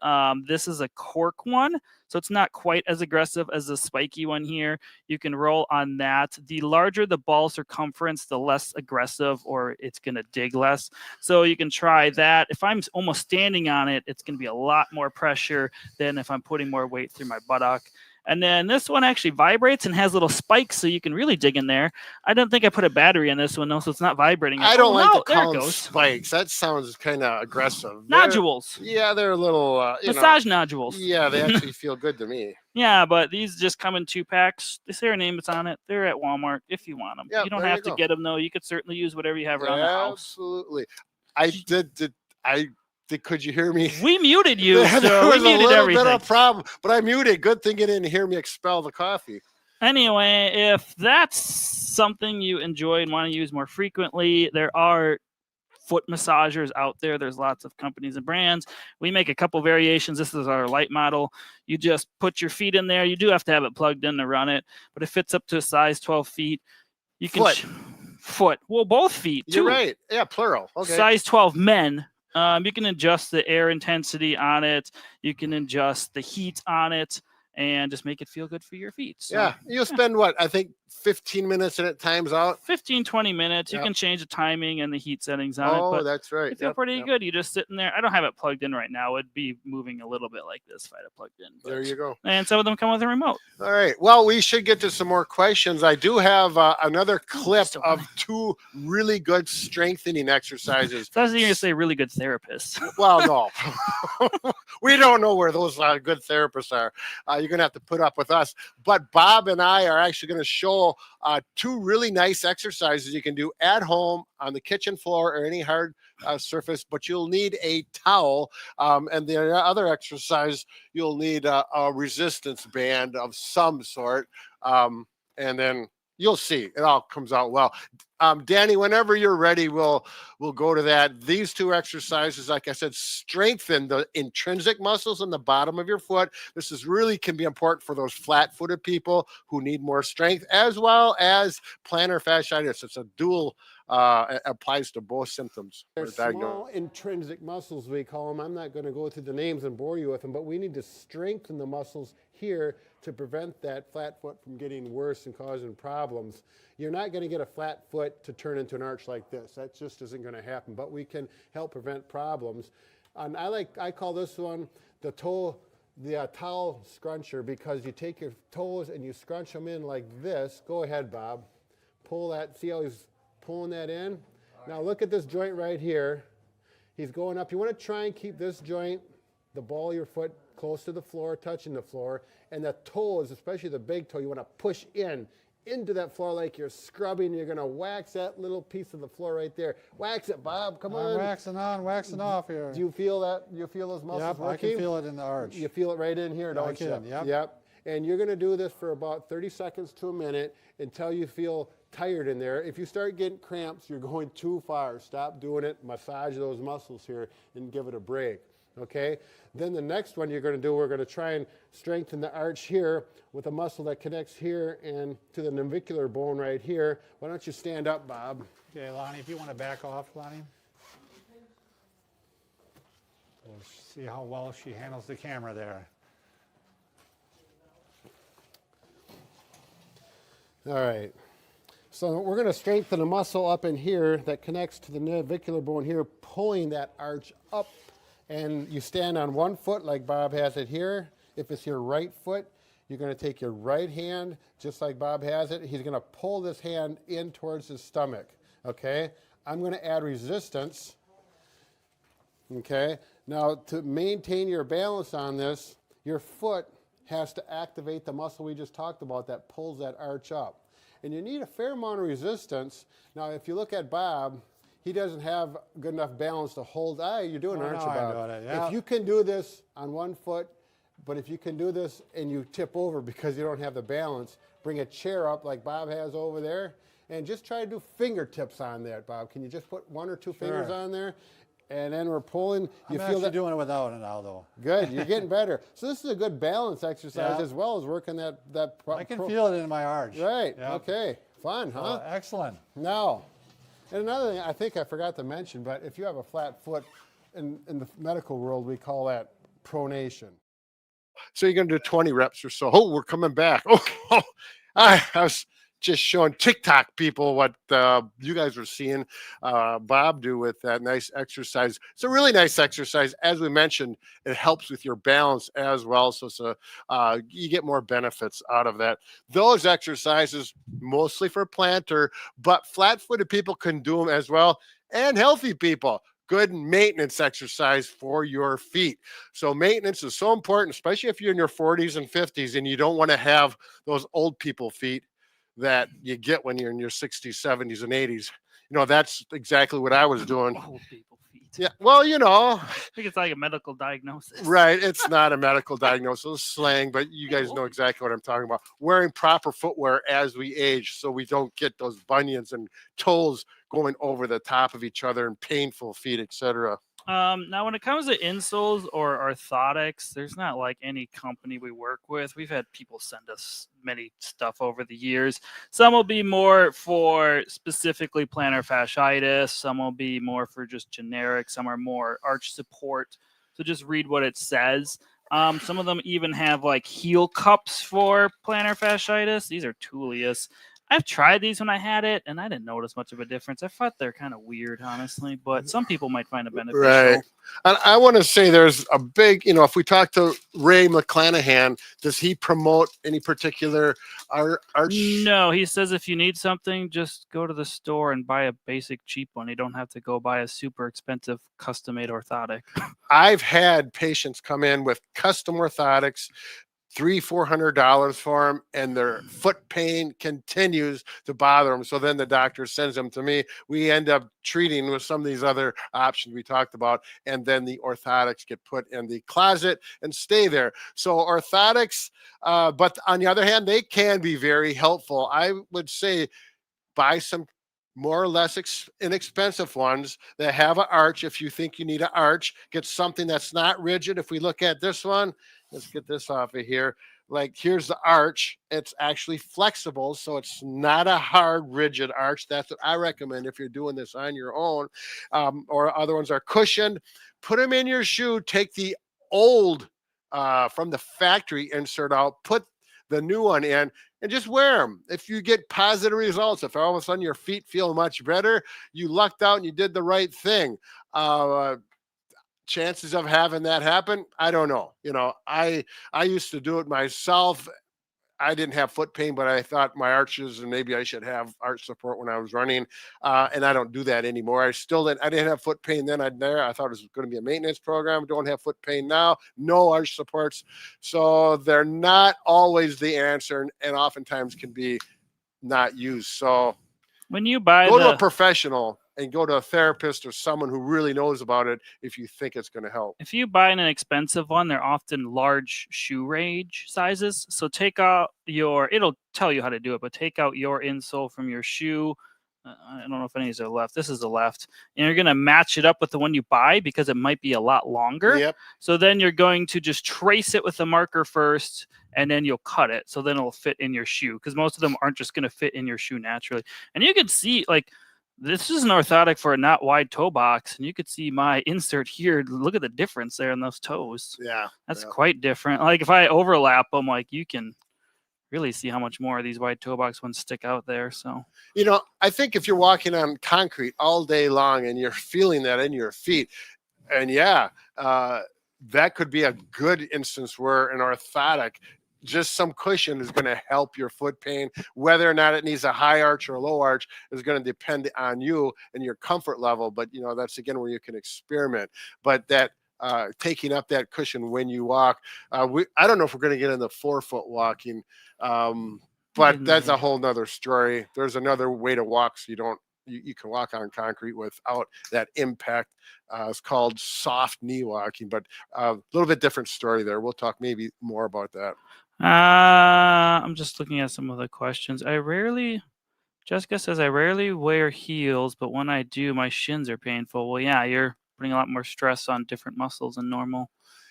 This is a cork one, so it's not quite as aggressive as the spiky one here. You can roll on that. The larger the ball circumference, the less aggressive, or it's going to dig less. So you can try that. If I'm almost standing on it, it's going to be a lot more pressure than if I'm putting more weight through my buttock. And then this one actually vibrates and has little spikes, so you can really dig in there. I don't think I put a battery in this one, though, so it's not vibrating. I don't like to there it call them goes. spikes. That sounds kind of aggressive. Nodules. Yeah, they're a little Massage nodules. Yeah, they actually feel good to me. Yeah, but these just come in 2-packs. They say their name is on it. They're at Walmart if you want them. Yeah, You don't there have you to go. get them, though. You could certainly use whatever you have around the house. Absolutely. Could you hear me? We muted you, There so we was a muted little everything. bit of problem, but I muted. Good thing you didn't hear me expel the coffee. Anyway, if that's something you enjoy and want to use more frequently, there are foot massagers out there. There's lots of companies and brands. We make a couple variations. This is our light model. You just put your feet in there. You do have to have it plugged in to run it, but it fits up to a size 12 feet. You can foot. Well, both feet too. You're right. Yeah, plural. Okay. Size 12 men. You can adjust the air intensity on it. You can adjust the heat on it and just make it feel good for your feet. So, yeah. You'll spend what? I think 15 minutes and it times out. 15, 20 minutes. You Yep. can change the timing and the heat settings on it. Oh, But that's right. you feel Yep, pretty yep. good. You just sit in there. I don't have it plugged in right now. It'd be moving a little bit like this if I had it plugged in. There you go. And some of them come with a remote. All right. Well, we should get to some more questions. I do have another clip still of running. 2 really good strengthening exercises. So I was going to say really good therapists. Well, no, we don't know where those good therapists are. You're going to have to put up with us. But Bob and I are actually going to show 2 really nice exercises you can do at home on the kitchen floor or any hard surface, but you'll need a towel. And the other exercise, you'll need a resistance band of some sort. And then you'll see it all comes out well. Danny, whenever you're ready, we'll go to that. These 2 exercises, like I said, strengthen the intrinsic muscles in the bottom of your foot. This is really can be important for those flat-footed people who need more strength, as well as plantar fasciitis. It's a dual applies to both symptoms. They're small intrinsic muscles, we call them. I'm not going to go through the names and bore you with them, but we need to strengthen the muscles here to prevent that flat foot from getting worse and causing problems. You're not going to get a flat foot to turn into an arch like this. That just isn't going to happen, but we can help prevent problems. And I call this one the towel scruncher, because you take your toes and you scrunch them in like this. Go ahead, Bob. Pull that. See how he's pulling that in? Now look at this joint right here. He's going up. You want to try and keep this joint, the ball of your foot, close to the floor, touching the floor. And the toes, especially the big toe, you want to push into that floor like you're scrubbing. You're going to wax that little piece of the floor right there. Wax it, Bob. Come on. I'm waxing on, waxing off here. Do you feel that? You feel those muscles Yep, working? I can feel it in the arch. You feel it right in here, don't you? can, yep. Yep. And you're going to do this for about 30 seconds to a minute until you feel tired in there. If you start getting cramps, you're going too far. Stop doing it. Massage those muscles here and give it a break. Okay? Then the next one you're going to do, we're going to try and strengthen the arch here with a muscle that connects here and to the navicular bone right here. Why don't you stand up, Bob? Okay, Lonnie, if you want to back off, Lonnie. We'll see how well she handles the camera there. All right. So we're going to strengthen a muscle up in here that connects to the navicular bone here, pulling that arch up. And you stand on one foot like Bob has it here. If it's your right foot, you're going to take your right hand, just like Bob has it. He's going to pull this hand in towards his stomach, okay? I'm going to add resistance, okay? Now, to maintain your balance on this, your foot has to activate the muscle we just talked about that pulls that arch up. And you need a fair amount of resistance. Now, if you look at Bob, he doesn't have good enough balance to hold. You're doing, aren't you, Bob? I'm doing it, yeah. If you can do this on one foot, but if you can do this and you tip over because you don't have the balance, bring a chair up like Bob has over there, and just try to do fingertips on that, Bob. Can you just put 1 or 2 fingers on there? And then we're pulling. I'm actually doing it without it now, though. Good, you're getting better. So this is a good balance exercise Yeah. as well as working that. I can feel it in my arch. Right. Yep. Okay. Fun, huh? Excellent. Now, and another thing I think I forgot to mention, but if you have a flat foot, in the medical world, we call that pronation. So you're going to do 20 reps or so. Oh, we're coming back. Oh, I was just showing TikTok people what you guys were seeing Bob do with that nice exercise. It's a really nice exercise. As we mentioned, it helps with your balance as well. So you get more benefits out of that. Those exercises, mostly for plantar, but flat-footed people can do them as well, and healthy people. Good maintenance exercise for your feet. So maintenance is so important, especially if you're in your 40s and 50s and you don't want to have those old people feet that you get when you're in your 60s, 70s, and 80s. That's exactly what I was doing. Old people feet. Yeah, well, I think it's like a medical diagnosis. right. It's not a medical diagnosis, it's slang, but you guys know exactly what I'm talking about. Wearing proper footwear as we age so we don't get those bunions and toes going over the top of each other and painful feet, etc. Now, when it comes to insoles or orthotics, there's not like any company we work with. We've had people send us many stuff over the years. Some will be more for specifically plantar fasciitis. Some will be more for just generic. Some are more arch support. So just read what it says. Some of them even have like heel cups for plantar fasciitis. These are Tullius. I've tried these when I had it, and I didn't notice much of a difference. I thought they're kind of weird, honestly, but some people might find it beneficial. Right. And I want to say there's a big, if we talk to Ray McClanahan, does he promote any particular arch? No, he says if you need something, just go to the store and buy a basic cheap one. You don't have to go buy a super expensive custom-made orthotic. I've had patients come in with custom orthotics, $300-400 for them, and their foot pain continues to bother them. So then the doctor sends them to me. We end up treating with some of these other options we talked about, and then the orthotics get put in the closet and stay there. So orthotics, but on the other hand, they can be very helpful. I would say buy some more or less inexpensive ones that have an arch. If you think you need an arch, get something that's not rigid. If we look at this one, let's get this off of here. Like, here's the arch. It's actually flexible, so it's not a hard, rigid arch. That's what I recommend if you're doing this on your own. Or other ones are cushioned. Put them in your shoe. Take the old from the factory insert out. Put the new one in and just wear them. If you get positive results, if all of a sudden your feet feel much better, you lucked out and you did the right thing. Chances of having that happen, I don't know. I used to do it myself. I didn't have foot pain, but I thought my arches and maybe I should have arch support when I was running. And I don't do that anymore. I didn't have foot pain then. I thought it was going to be a maintenance program. Don't have foot pain now. No arch supports. So they're not always the answer, and oftentimes can be not used. So when you buy go to a professional and go to a therapist or someone who really knows about it if you think it's going to help. If you buy an expensive one, they're often large shoe range sizes. So take out it'll tell you how to do it, but take out your insole from your shoe. I don't know if any of these are left. This is the left. And you're going to match it up with the one you buy because it might be a lot longer. Yep. So then you're going to just trace it with a marker first, and then you'll cut it. So then it'll fit in your shoe, because most of them aren't just going to fit in your shoe naturally. And you can see, like, this is an orthotic for a not wide toe box, and you could see my insert here. Look at the difference there in those toes. Yeah. That's quite different. Like, if I overlap them, like, you can really see how much more of these wide toe box ones stick out there. So, I think if you're walking on concrete all day long and you're feeling that in your feet, and that could be a good instance where an orthotic, just some cushion, is going to help your foot pain. Whether or not it needs a high arch or a low arch is going to depend on you and your comfort level. But, that's again where you can experiment. But that taking up that cushion when you walk, I don't know if we're going to get into forefoot walking, but that's a whole nother story. There's another way to walk so you can walk on concrete without that impact. It's called soft knee walking, but a little bit different story there. We'll talk maybe more about that. I'm just looking at some of the questions. Jessica says, I rarely wear heels, but when I do, my shins are painful. Well, yeah, you're putting a lot more stress on different muscles than normal.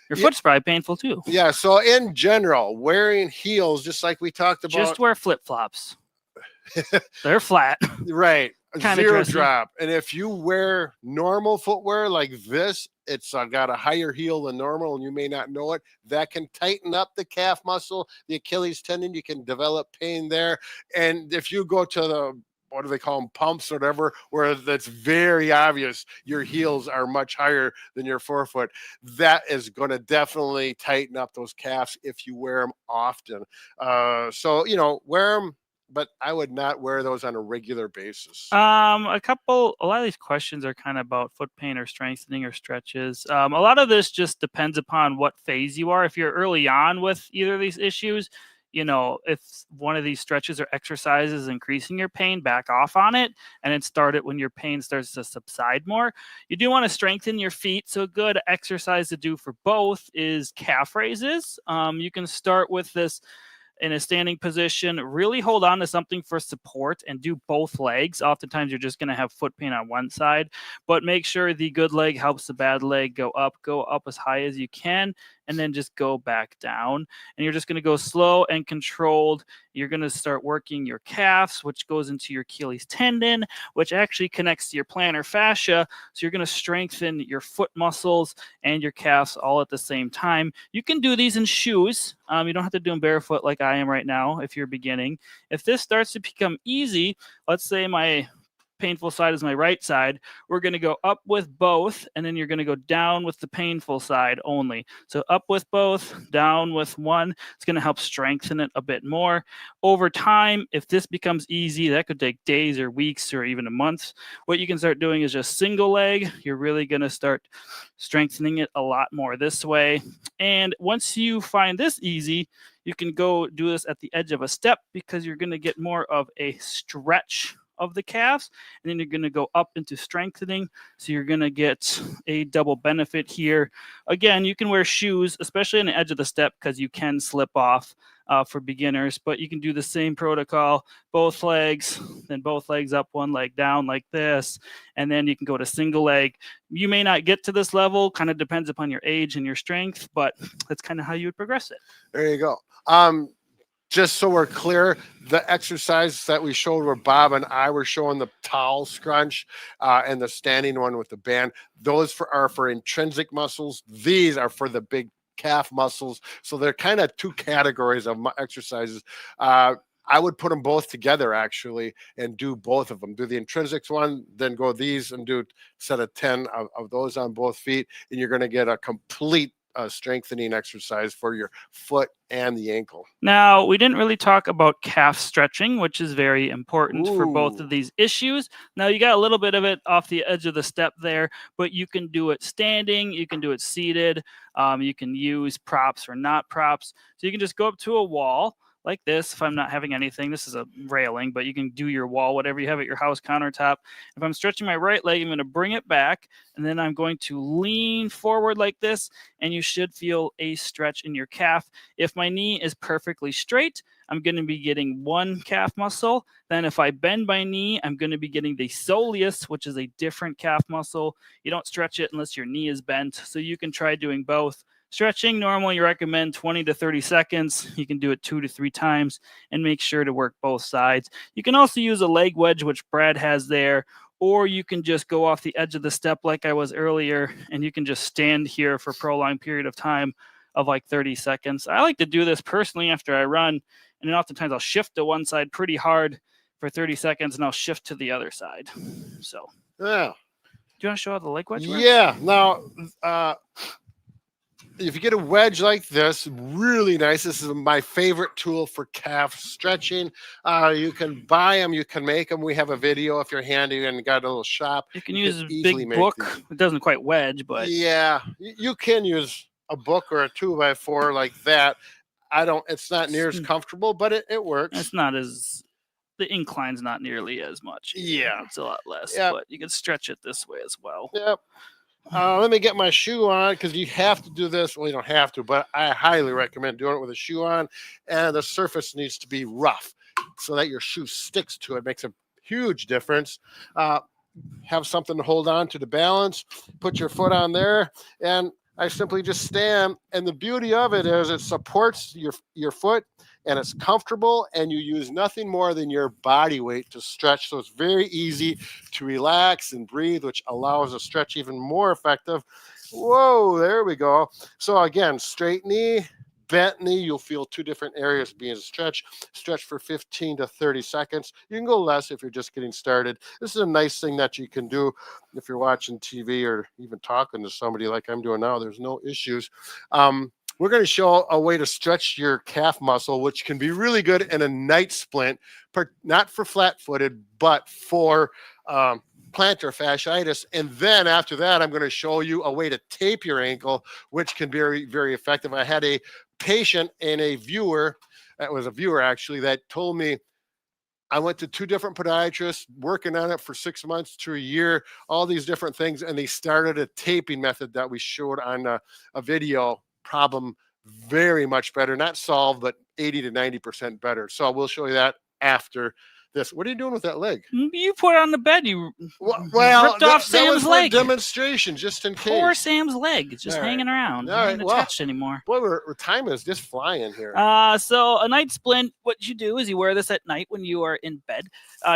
Your foot's probably painful too. Yeah. So in general, wearing heels, just like we talked about, just wear flip-flops. They're flat. Right. Kinda Zero dressy. drop. And if you wear normal footwear like this, it's got a higher heel than normal, and you may not know it. That can tighten up the calf muscle, the Achilles tendon. You can develop pain there. And if you go to the, what do they call them, pumps or whatever, where that's very obvious your heels are much higher than your forefoot, that is going to definitely tighten up those calves if you wear them often. So, wear them, but I would not wear those on a regular basis. A lot of these questions are kind of about foot pain or strengthening or stretches. A lot of this just depends upon what phase you are. If you're early on with either of these issues, if one of these stretches or exercises is increasing your pain, back off on it and then start it when your pain starts to subside more. You do want to strengthen your feet. So a good exercise to do for both is calf raises. You can start with this in a standing position, really hold on to something for support and do both legs. Oftentimes you're just going to have foot pain on one side, but make sure the good leg helps the bad leg go up as high as you can, and then just go back down. And you're just going to go slow and controlled. You're going to start working your calves, which goes into your Achilles tendon, which actually connects to your plantar fascia. So you're going to strengthen your foot muscles and your calves all at the same time. You can do these in shoes. You don't have to do them barefoot like I am right now if you're beginning. If this starts to become easy, let's say my painful side is my right side, we're going to go up with both, and then you're going to go down with the painful side only. So up with both, down with one. It's going to help strengthen it a bit more. Over time, if this becomes easy, that could take days or weeks or even a month. What you can start doing is just single leg. You're really going to start strengthening it a lot more this way. And once you find this easy, you can go do this at the edge of a step, because you're going to get more of a stretch of the calves, and then you're going to go up into strengthening. So you're going to get a double benefit here. Again, you can wear shoes, especially on the edge of the step, because you can slip off for beginners, but you can do the same protocol, both legs, then both legs up, one leg down like this, and then you can go to single leg. You may not get to this level, kind of depends upon your age and your strength, but that's kind of how you would progress it. There you go. Just so we're clear, the exercise that we showed where Bob and I were showing the towel scrunch and the standing one with the band, those are for intrinsic muscles. These are for the big calf muscles. So they're kind of two categories of exercises. I would put them both together actually and do both of them. Do the intrinsics one, then go these and do a set of 10 of those on both feet. And you're going to get a complete strengthening exercise for your foot and the ankle. Now, we didn't really talk about calf stretching, which is very important for both of these issues. Now, you got a little bit of it off the edge of the step there, but you can do it standing, you can do it seated, you can use props or not props. So you can just go up to a wall like this. If I'm not having anything, this is a railing, but you can do your wall, whatever you have at your house countertop. If I'm stretching my right leg, I'm going to bring it back, and then I'm going to lean forward like this, and you should feel a stretch in your calf. If my knee is perfectly straight, I'm going to be getting one calf muscle. Then if I bend my knee, I'm going to be getting the soleus, which is a different calf muscle. You don't stretch it unless your knee is bent, so you can try doing both. Stretching, normally you recommend 20 to 30 seconds. You can do it 2 to 3 times and make sure to work both sides. You can also use a leg wedge, which Brad has there, or you can just go off the edge of the step like I was earlier, and you can just stand here for a prolonged period of time of like 30 seconds. I like to do this personally after I run, and then oftentimes I'll shift to one side pretty hard for 30 seconds, and I'll shift to the other side. So, yeah. Do you want to show how the leg wedge works? Yeah. Now, if you get a wedge like this, really nice. This is my favorite tool for calf stretching. You can buy them, you can make them. We have a video if you're handy and got a little shop. You can use a big book. It doesn't quite wedge, but yeah, you can use a book or a 2x4 like that. It's not near as comfortable, but it works. It's not as, the incline's not nearly as much. Yeah, it's a lot less. Yep. But you can stretch it this way as well. Yep. Let me get my shoe on, because you have to do this. Well, you don't have to, but I highly recommend doing it with a shoe on, and the surface needs to be rough so that your shoe sticks to it. Makes a huge difference. Have something to hold on to balance. Put your foot on there, and I simply just stand. And the beauty of it is it supports your foot, and it's comfortable, and you use nothing more than your body weight to stretch. So it's very easy to relax and breathe, which allows the stretch even more effective. Whoa, there we go. So again, straight knee, bent knee, you'll feel two different areas being stretched. Stretch for 15 to 30 seconds. You can go less if you're just getting started. This is a nice thing that you can do if you're watching TV or even talking to somebody like I'm doing now. There's no issues. We're going to show a way to stretch your calf muscle, which can be really good in a night splint, not for flat-footed, but for plantar fasciitis. And then after that, I'm going to show you a way to tape your ankle, which can be very, very effective. I had a patient and a viewer, that was a viewer actually, that told me, I went to 2 different podiatrists, working on it for 6 months to a year, all these different things, and they started a taping method that we showed on a video. Problem very much better, not solved, but 80 to 90% better. So we'll show you that after this. What are you doing with that leg? You put it on the bed. You Well, ripped off that was Sam's for leg. demonstration, just in Poor case. Sam's leg. It's just All right. hanging around. All Not right, even well, attached anymore. Boy, our time is just flying here. So a night splint, what you do is you wear this at night when you are in bed.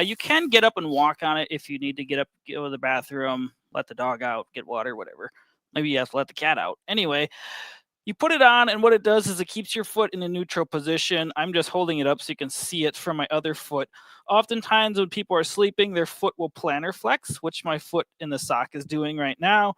You can get up and walk on it if you need to get up, go to the bathroom, let the dog out, get water, whatever. Maybe you have to let the cat out. Anyway, you put it on, and what it does is it keeps your foot in a neutral position. I'm just holding it up so you can see it from my other foot. Oftentimes when people are sleeping, their foot will plantar flex, which my foot in the sock is doing right now.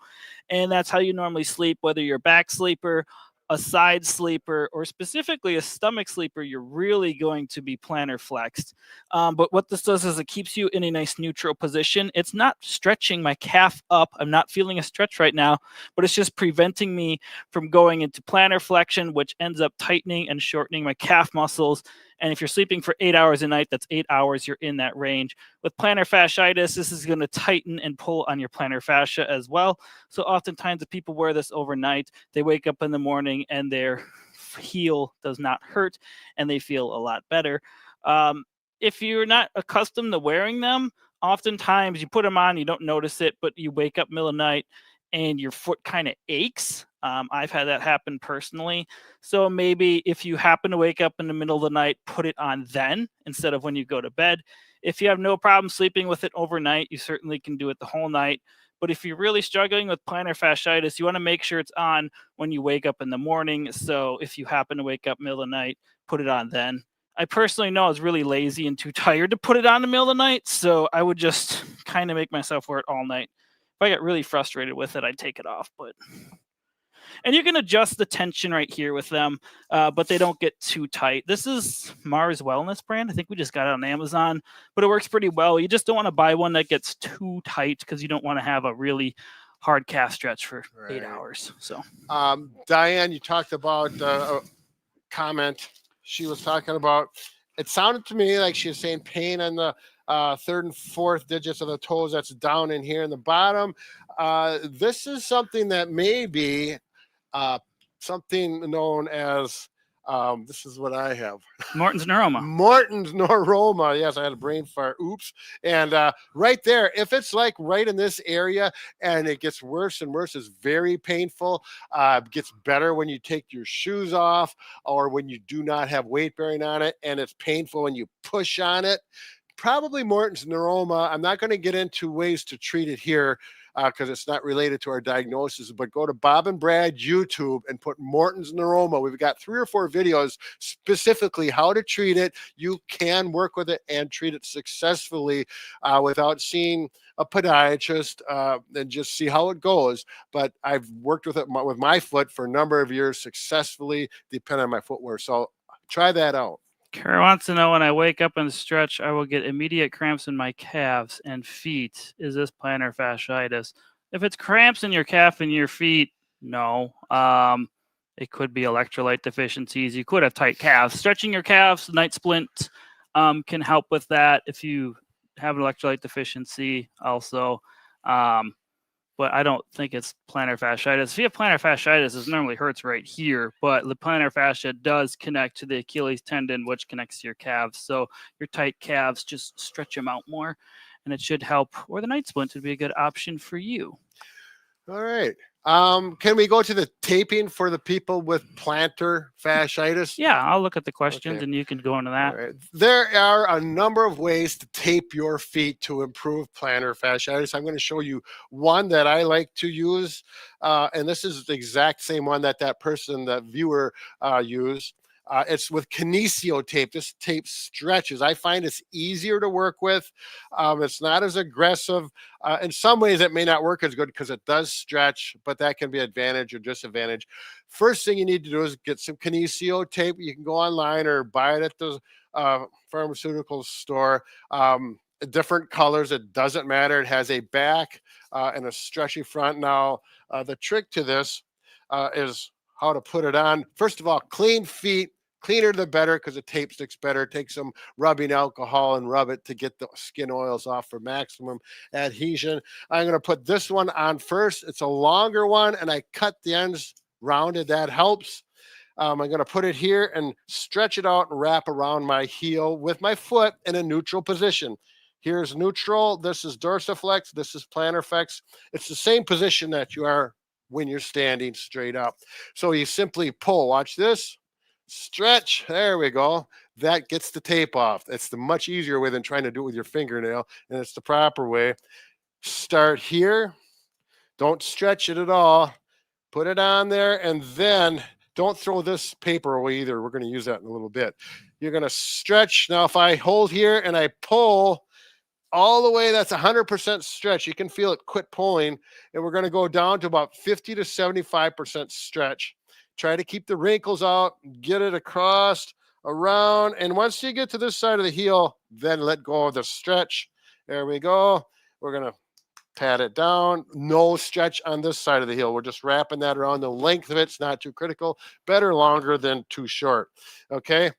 And that's how you normally sleep, whether you're a back sleeper, a side sleeper, or specifically a stomach sleeper, you're really going to be plantar flexed. But what this does is it keeps you in a nice neutral position. It's not stretching my calf up. I'm not feeling a stretch right now, but it's just preventing me from going into plantar flexion, which ends up tightening and shortening my calf muscles. And if you're sleeping for 8 hours a night, that's 8 hours you're in that range. With plantar fasciitis, this is going to tighten and pull on your plantar fascia as well. So oftentimes if people wear this overnight, they wake up in the morning and their heel does not hurt and they feel a lot better. If you're not accustomed to wearing them, oftentimes you put them on, you don't notice it, but you wake up middle of the night and your foot kind of aches. I've had that happen personally. So maybe if you happen to wake up in the middle of the night, put it on then instead of when you go to bed. If you have no problem sleeping with it overnight, you certainly can do it the whole night. But if you're really struggling with plantar fasciitis, you want to make sure it's on when you wake up in the morning. So if you happen to wake up middle of the night, put it on then. I personally know I was really lazy and too tired to put it on in the middle of the night. So I would just kind of make myself wear it all night. If I get really frustrated with it, I'd take it off. And you can adjust the tension right here with them, but they don't get too tight. This is Mars Wellness brand. I think we just got it on Amazon, but it works pretty well. You just don't want to buy one that gets too tight because you don't want to have a really hard calf stretch for 8 hours. So, Diane, you talked about a comment. She was talking about, it sounded to me like she was saying pain on the 3rd and 4th digits of the toes. That's down in here in the bottom. This is something that may be something known as, this is what I have. Morton's neuroma. Morton's neuroma. Yes, I had a brain fart. Oops. And right there, if it's like right in this area and it gets worse and worse, it's very painful. Gets better when you take your shoes off or when you do not have weight bearing on it, and it's painful when you push on it. Probably Morton's neuroma. I'm not going to get into ways to treat it here because it's not related to our diagnosis, but go to Bob and Brad YouTube and put Morton's neuroma. We've got 3 or 4 videos specifically how to treat it. You can work with it and treat it successfully without seeing a podiatrist and just see how it goes. But I've worked with it with my foot for a number of years successfully, depending on my footwear. So try that out. Kara wants to know, when I wake up and stretch, I will get immediate cramps in my calves and feet. Is this plantar fasciitis? If it's cramps in your calf and your feet, no. It could be electrolyte deficiencies. You could have tight calves. Stretching your calves, night splint can help with that if you have an electrolyte deficiency also. But I don't think it's plantar fasciitis. If you have plantar fasciitis, it normally hurts right here, but the plantar fascia does connect to the Achilles tendon, which connects to your calves. So your tight calves, just stretch them out more, and it should help. Or the night splint would be a good option for you. All right. Can we go to the taping for the people with plantar fasciitis? Yeah, I'll look at the questions Okay. and you can go into All that. right. There are a number of ways to tape your feet to improve plantar fasciitis. I'm going to show you one that I like to use, and this is the exact same one that person, that viewer, used. It's with kinesio tape. This tape stretches. I find it's easier to work with. It's not as aggressive. In some ways, it may not work as good because it does stretch, but that can be advantage or disadvantage. First thing you need to do is get some kinesio tape. You can go online or buy it at the pharmaceutical store. Different colors, it doesn't matter. It has a back and a stretchy front. Now, the trick to this is how to put it on. First of all, clean feet. Cleaner the better because the tape sticks better. Take some rubbing alcohol and rub it to get the skin oils off for maximum adhesion. I'm going to put this one on first. It's a longer one, and I cut the ends rounded. That helps. I'm going to put it here and stretch it out and wrap around my heel with my foot in a neutral position. Here's neutral. This is dorsiflex. This is plantar flex. It's the same position that you are when you're standing straight up. So you simply pull. Watch this. Stretch. There we go. That gets the tape off. It's the much easier way than trying to do it with your fingernail, and it's the proper way. Start here. Don't stretch it at all. Put it on there, and then don't throw this paper away either. We're going to use that in a little bit. You're going to stretch. Now, if I hold here and I pull all the way, that's 100% stretch. You can feel it quit pulling, and we're going to go down to about 50 to 75% stretch. Try to keep the wrinkles out, get it across, around, and once you get to this side of the heel, then let go of the stretch. There we go. We're going to pat it down. No stretch on this side of the heel. We're just wrapping that around. The length of it's not too critical. Better longer than too short. Okay,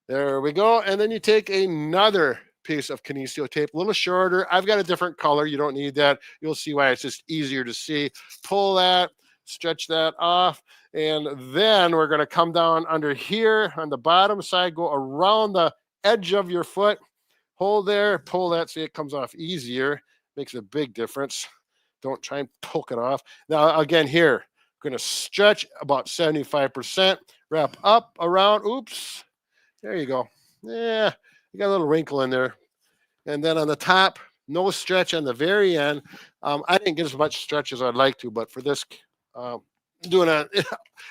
there we go. And then you take another piece of kinesio tape, a little shorter. I've got a different color. You don't need that. You'll see why it's just easier to see. Pull that, stretch that off. And then we're going to come down under here on the bottom side, go around the edge of your foot, hold there, pull that so it comes off easier. Makes a big difference. Don't try and poke it off. Now, again, here, going to stretch about 75%, wrap up around. Oops. There you go. Yeah, you got a little wrinkle in there. And then on the top, no stretch on the very end. I didn't get as much stretch as I'd like to, but for this, doing it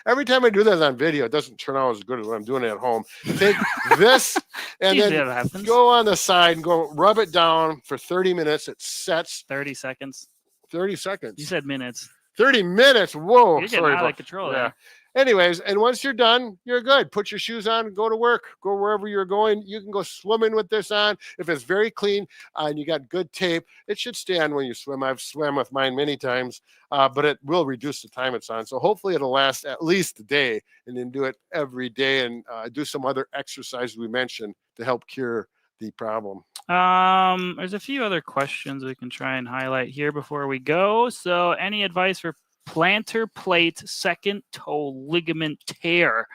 every time I do that on video, it doesn't turn out as good as when I'm doing it at home. Take this and Usually then that happens. go on the side and go rub it down for 30 minutes. It sets 30 seconds. 30 seconds. You said minutes. 30 minutes. Whoa. You're getting out of control there. Anyways, and once you're done, you're good. Put your shoes on and go to work. Go wherever you're going. You can go swimming with this on. If it's very clean and you got good tape, it should stay on when you swim. I've swam with mine many times, but it will reduce the time it's on. So hopefully it'll last at least a day, and then do it every day and do some other exercises we mentioned to help cure the problem. There's a few other questions we can try and highlight here before we go. So any advice for plantar plate second toe ligament tear?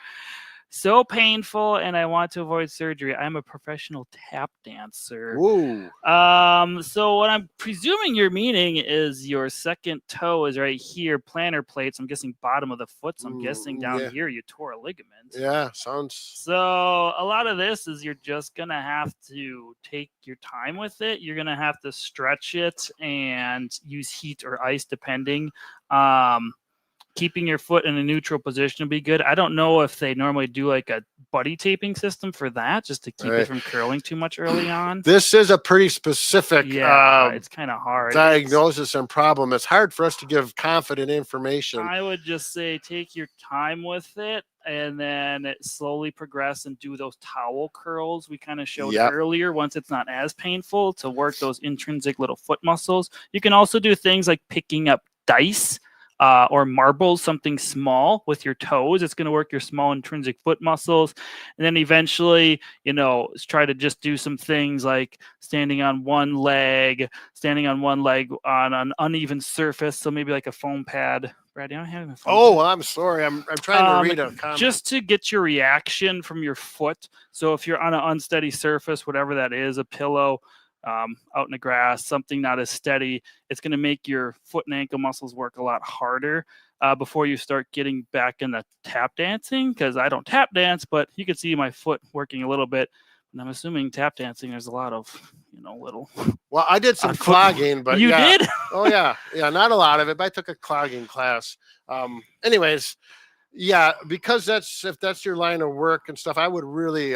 So painful, and I want to avoid surgery. I'm a professional tap dancer. Whoa. So what I'm presuming you're meaning is your second toe is right here, plantar plates. I'm guessing bottom of the foot. So I'm guessing down here you tore a ligament. Yeah, sounds. So a lot of this is you're just gonna have to take your time with it. You're gonna have to stretch it and use heat or ice depending. Keeping your foot in a neutral position would be good. I don't know if they normally do like a buddy taping system for that, just to keep it from curling too much early on. This is a pretty specific it's kind of hard diagnosis and problem. It's hard for us to give confident information. I would just say take your time with it and then slowly progress and do those towel curls we kind of showed earlier once it's not as painful, to work those intrinsic little foot muscles. You can also do things like picking up dice or marbles, something small with your toes. It's going to work your small intrinsic foot muscles. And then eventually, try to just do some things like standing on one leg on an uneven surface. So maybe like a foam pad. Brad, you don't have a foam pad? I'm sorry. I'm trying to read a comment. Just to get your reaction from your foot. So if you're on an unsteady surface, whatever that is, a pillow, out in the grass, something not as steady. It's going to make your foot and ankle muscles work a lot harder before you start getting back into tap dancing. Because I don't tap dance, but you can see my foot working a little bit. And I'm assuming tap dancing, there's a lot of, little. Well, I did some foot- clogging, but You yeah. did? Oh yeah, not a lot of it, but I took a clogging class. Anyways, yeah, because if that's your line of work and stuff, I would really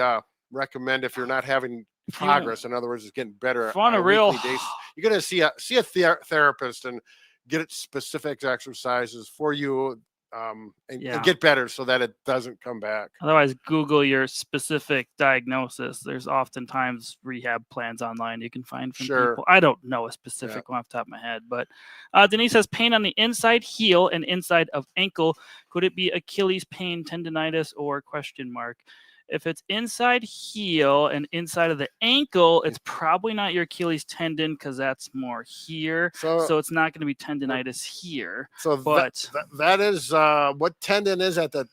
recommend, if you're not having If you- progress, in other words, it's getting better If you want on a a real- weekly basis, you're gonna see a therapist and get specific exercises for you, and Yeah. get better so that it doesn't come back. Otherwise, Google your specific diagnosis. There's oftentimes rehab plans online you can find from Sure. people. I don't know a specific one off the top of my head, but Denise has pain on the inside heel and inside of ankle. Could it be Achilles pain, tendonitis, or question mark? If it's inside heel and inside of the ankle, it's probably not your Achilles tendon because that's more here. So it's not going to be tendonitis here. So But that is what tendon is at the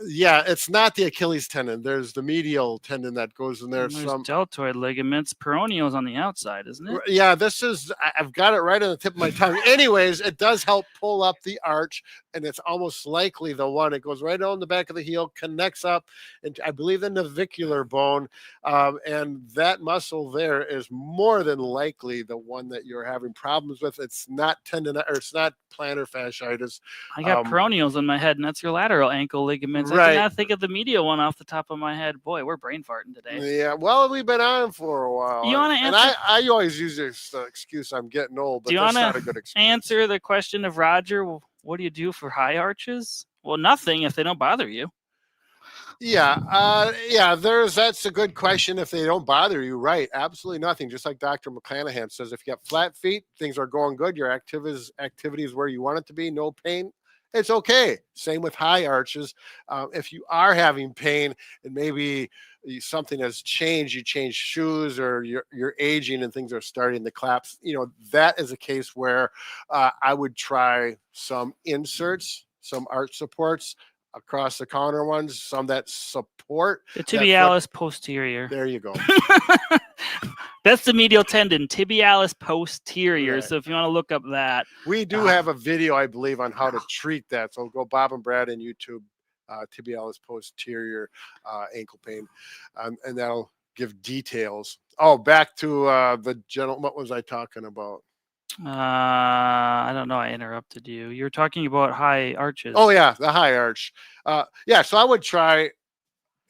yeah, it's not the Achilles tendon. There's the medial tendon that goes in there. there's deltoid ligaments. Peroneal's on the outside, isn't it? Yeah, I've got it right on the tip of my tongue. Anyways, it does help pull up the arch, and it's almost likely the one. It goes right on the back of the heel, connects up, and I believe the navicular bone, and that muscle there is more than likely the one that you're having problems with. It's not tendon, or it's not plantar fasciitis. I got peroneals in my head, and that's your lateral ankle ligaments. I Right. cannot think of the medial one off the top of my head. Boy, we're brain farting today. Yeah, well, we've been on for a while. You wanna and answer- I always use this excuse, I'm getting old, but Do you that's wanna not a good excuse. Answer the question of Roger. What do you do for high arches? Well, nothing if they don't bother you. Yeah, that's a good question. If they don't bother you, right? Absolutely nothing. Just like Dr. McClanahan says, if you have flat feet, things are going good, your activity is where you want it to be, no pain, it's okay. Same with high arches. If you are having pain and maybe something has changed, you change shoes, or you're aging and things are starting to collapse, that is a case where I would try some inserts, some arch supports, across the counter ones, some that support The that foot. tibialis posterior. There you go. That's the medial tendon, tibialis posterior. Right. So if you want to look up that, We do have a video, I believe, on how to treat that. So go Bob and Brad on YouTube, tibialis posterior ankle pain, and that'll give details. Oh, back to the general. What was I talking about? I don't know. I interrupted you. You're talking about high arches. Oh yeah, the high arch. Yeah, so I would try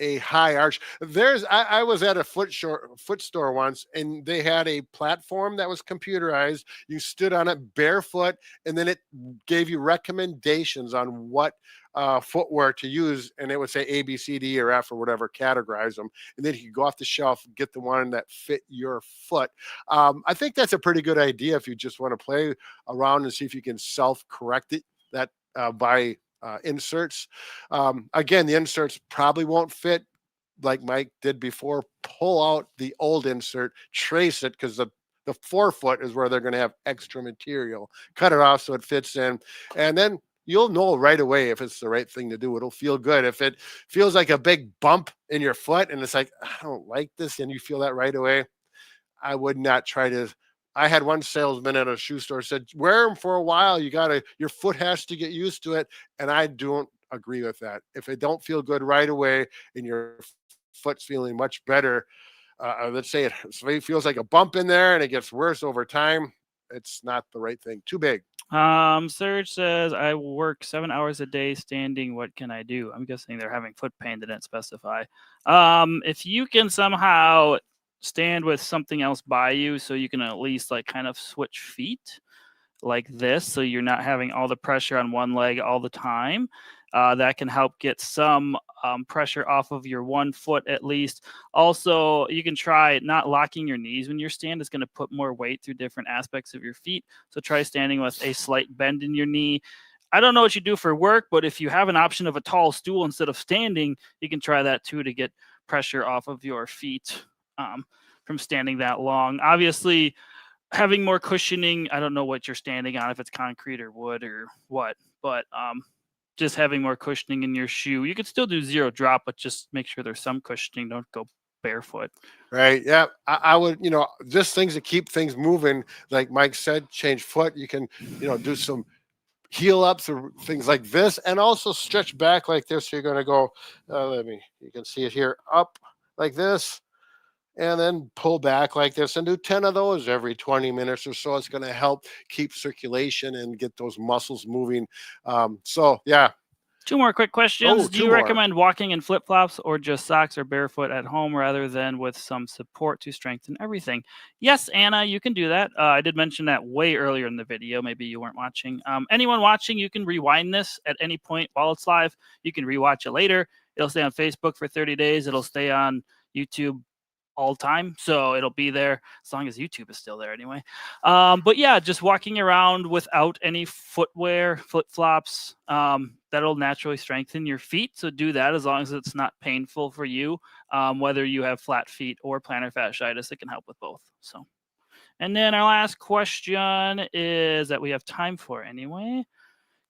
a high arch. I was at a foot store once, and they had a platform that was computerized. You stood on it barefoot, and then it gave you recommendations on what footwear to use, and it would say A, B, C, D, or F, or whatever, categorize them, and then you could go off the shelf and get the one that fit your foot. I think that's a pretty good idea if you just want to play around and see if you can self-correct it by inserts. Again, the inserts probably won't fit like Mike did before. Pull out the old insert, trace it, because the forefoot is where they're going to have extra material. Cut it off so it fits in, and then you'll know right away if it's the right thing to do. It'll feel good. If it feels like a big bump in your foot and it's like, I don't like this, and you feel that right away, I would not try to. I had one salesman at a shoe store said, wear them for a while. Your foot has to get used to it. And I don't agree with that. If it don't feel good right away and your foot's feeling much better, let's say it feels like a bump in there and it gets worse over time, it's not the right thing. Too big. Serge says, I work 7 hours a day standing. What can I do? I'm guessing they're having foot pain. They didn't specify. If you can somehow stand with something else by you, so you can at least like kind of switch feet like this, so you're not having all the pressure on one leg all the time, that can help get some pressure off of your one foot at least. Also, you can try not locking your knees when you stand. It's going to put more weight through different aspects of your feet, so try standing with a slight bend in your knee. I don't know what you do for work, but if you have an option of a tall stool instead of standing, you can try that too, to get pressure off of your feet from standing that long. Obviously, having more cushioning, I don't know what you're standing on, if it's concrete or wood or what, but just having more cushioning in your shoe. You could still do zero drop, but just make sure there's some cushioning. Don't go barefoot. Right. Yeah. I would, just things to keep things moving. Like Mike said, change foot. You can, do some heel ups or things like this, and also stretch back like this. So you're going to go, you can see it here, up like this, and then pull back like this, and do 10 of those every 20 minutes or so. It's going to help keep circulation and get those muscles moving. So yeah. 2 more quick questions. Do 2 you more. recommend walking in flip-flops or just socks or barefoot at home rather than with some support to strengthen everything? Yes, Anna, you can do that. I did mention that way earlier in the video. Maybe you weren't watching. Anyone watching, you can rewind this at any point while it's live. You can rewatch it later. It'll stay on Facebook for 30 days. It'll stay on YouTube all time, so it'll be there as long as YouTube is still there anyway. But yeah, just walking around without any footwear, flip-flops, that'll naturally strengthen your feet. So do that as long as it's not painful for you. Whether you have flat feet or plantar fasciitis, it can help with both. So, and then our last question is that we have time for anyway.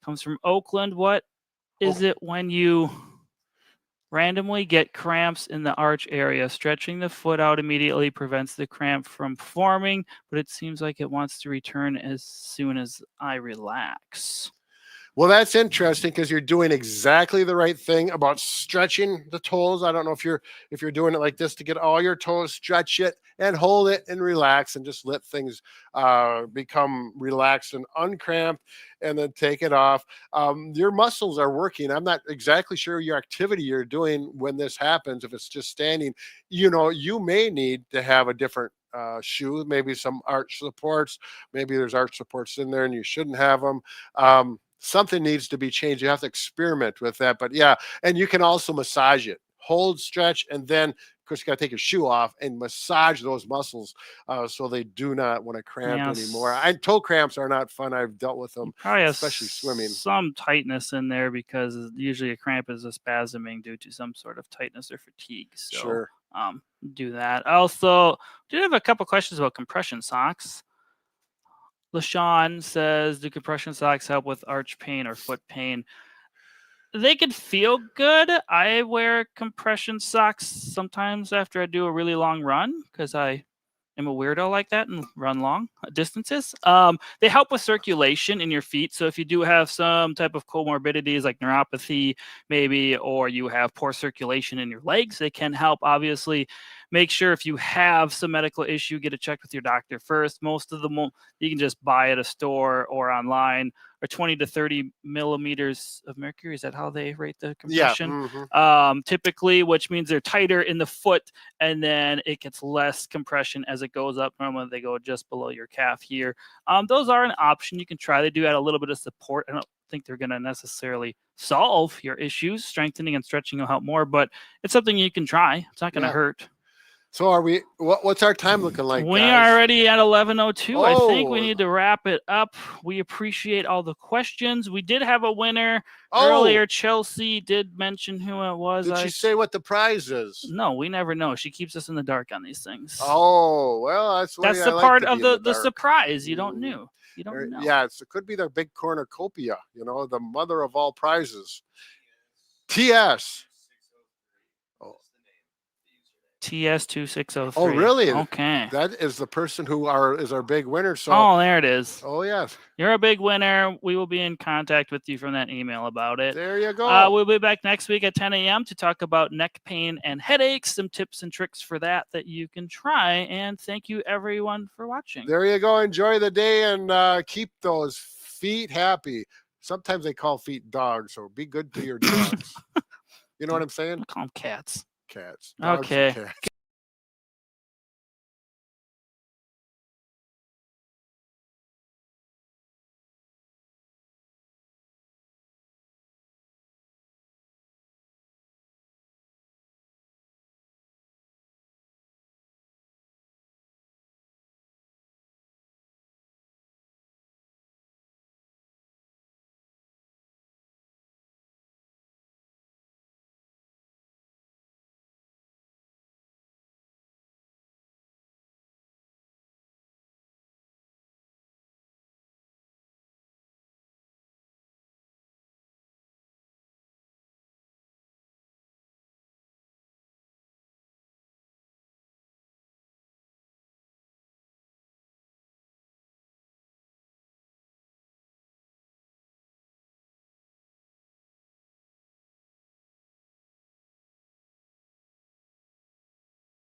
Comes from Oakland. What is it when you randomly get cramps in the arch area? Stretching the foot out immediately prevents the cramp from forming, but it seems like it wants to return as soon as I relax. Well, that's interesting because you're doing exactly the right thing about stretching the toes. I don't know if you're doing it like this to get all your toes, stretch it and hold it and relax and just let things become relaxed and uncramped, and then take it off. Your muscles are working. I'm not exactly sure your activity you're doing when this happens. If it's just standing, you may need to have a different shoe, maybe some arch supports. Maybe there's arch supports in there and you shouldn't have them. Something needs to be changed. You have to experiment with that. But yeah, and you can also massage it. Hold, stretch, and then, of course, you got to take your shoe off and massage those muscles so they do not want to cramp anymore. Toe cramps are not fun. I've dealt with them, especially swimming. Some tightness in there because usually a cramp is a spasming due to some sort of tightness or fatigue. So sure. Do that. Also, did have a couple questions about compression socks. LaShawn says, do compression socks help with arch pain or foot pain? They could feel good. I wear compression socks sometimes after I do a really long run because I am a weirdo like that and run long distances. They help with circulation in your feet. So if you do have some type of comorbidities like neuropathy, maybe, or you have poor circulation in your legs, they can help. Obviously, make sure if you have some medical issue, get it checked with your doctor first. Most of them you can just buy at a store or online, or 20 to 30 millimeters of mercury. Is that how they rate the compression? Yeah. Typically, which means they're tighter in the foot, and then it gets less compression as it goes up. Normally, they go just below your calf here. Those are an option. You can try. They do add a little bit of support. I don't think they're going to necessarily solve your issues. Strengthening and stretching will help more, but it's something you can try. It's not going to hurt. So are we? What's our time looking like? We guys? are already at 11:02. I think we Oh. need to wrap it up. We appreciate all the questions. We did have a winner earlier. Chelsea did mention who it was. Did she say what the prize is? No, we never know. She keeps us in the dark on these things. Oh, well, that's the part of the surprise. You don't know. You don't know. Yeah, it could be their big cornucopia. The mother of all prizes. TS. TS2603. Oh, really? Okay. That is the person who is our big winner. So. Oh, there it is. Oh, yes. You're a big winner. We will be in contact with you from that email about it. There you go. We'll be back next week at 10 a.m. to talk about neck pain and headaches, some tips and tricks for that you can try. And thank you, everyone, for watching. There you go. Enjoy the day and keep those feet happy. Sometimes they call feet dogs, so be good to your dogs. You know what I'm saying? Call them cats. Cats. Okay. Cats.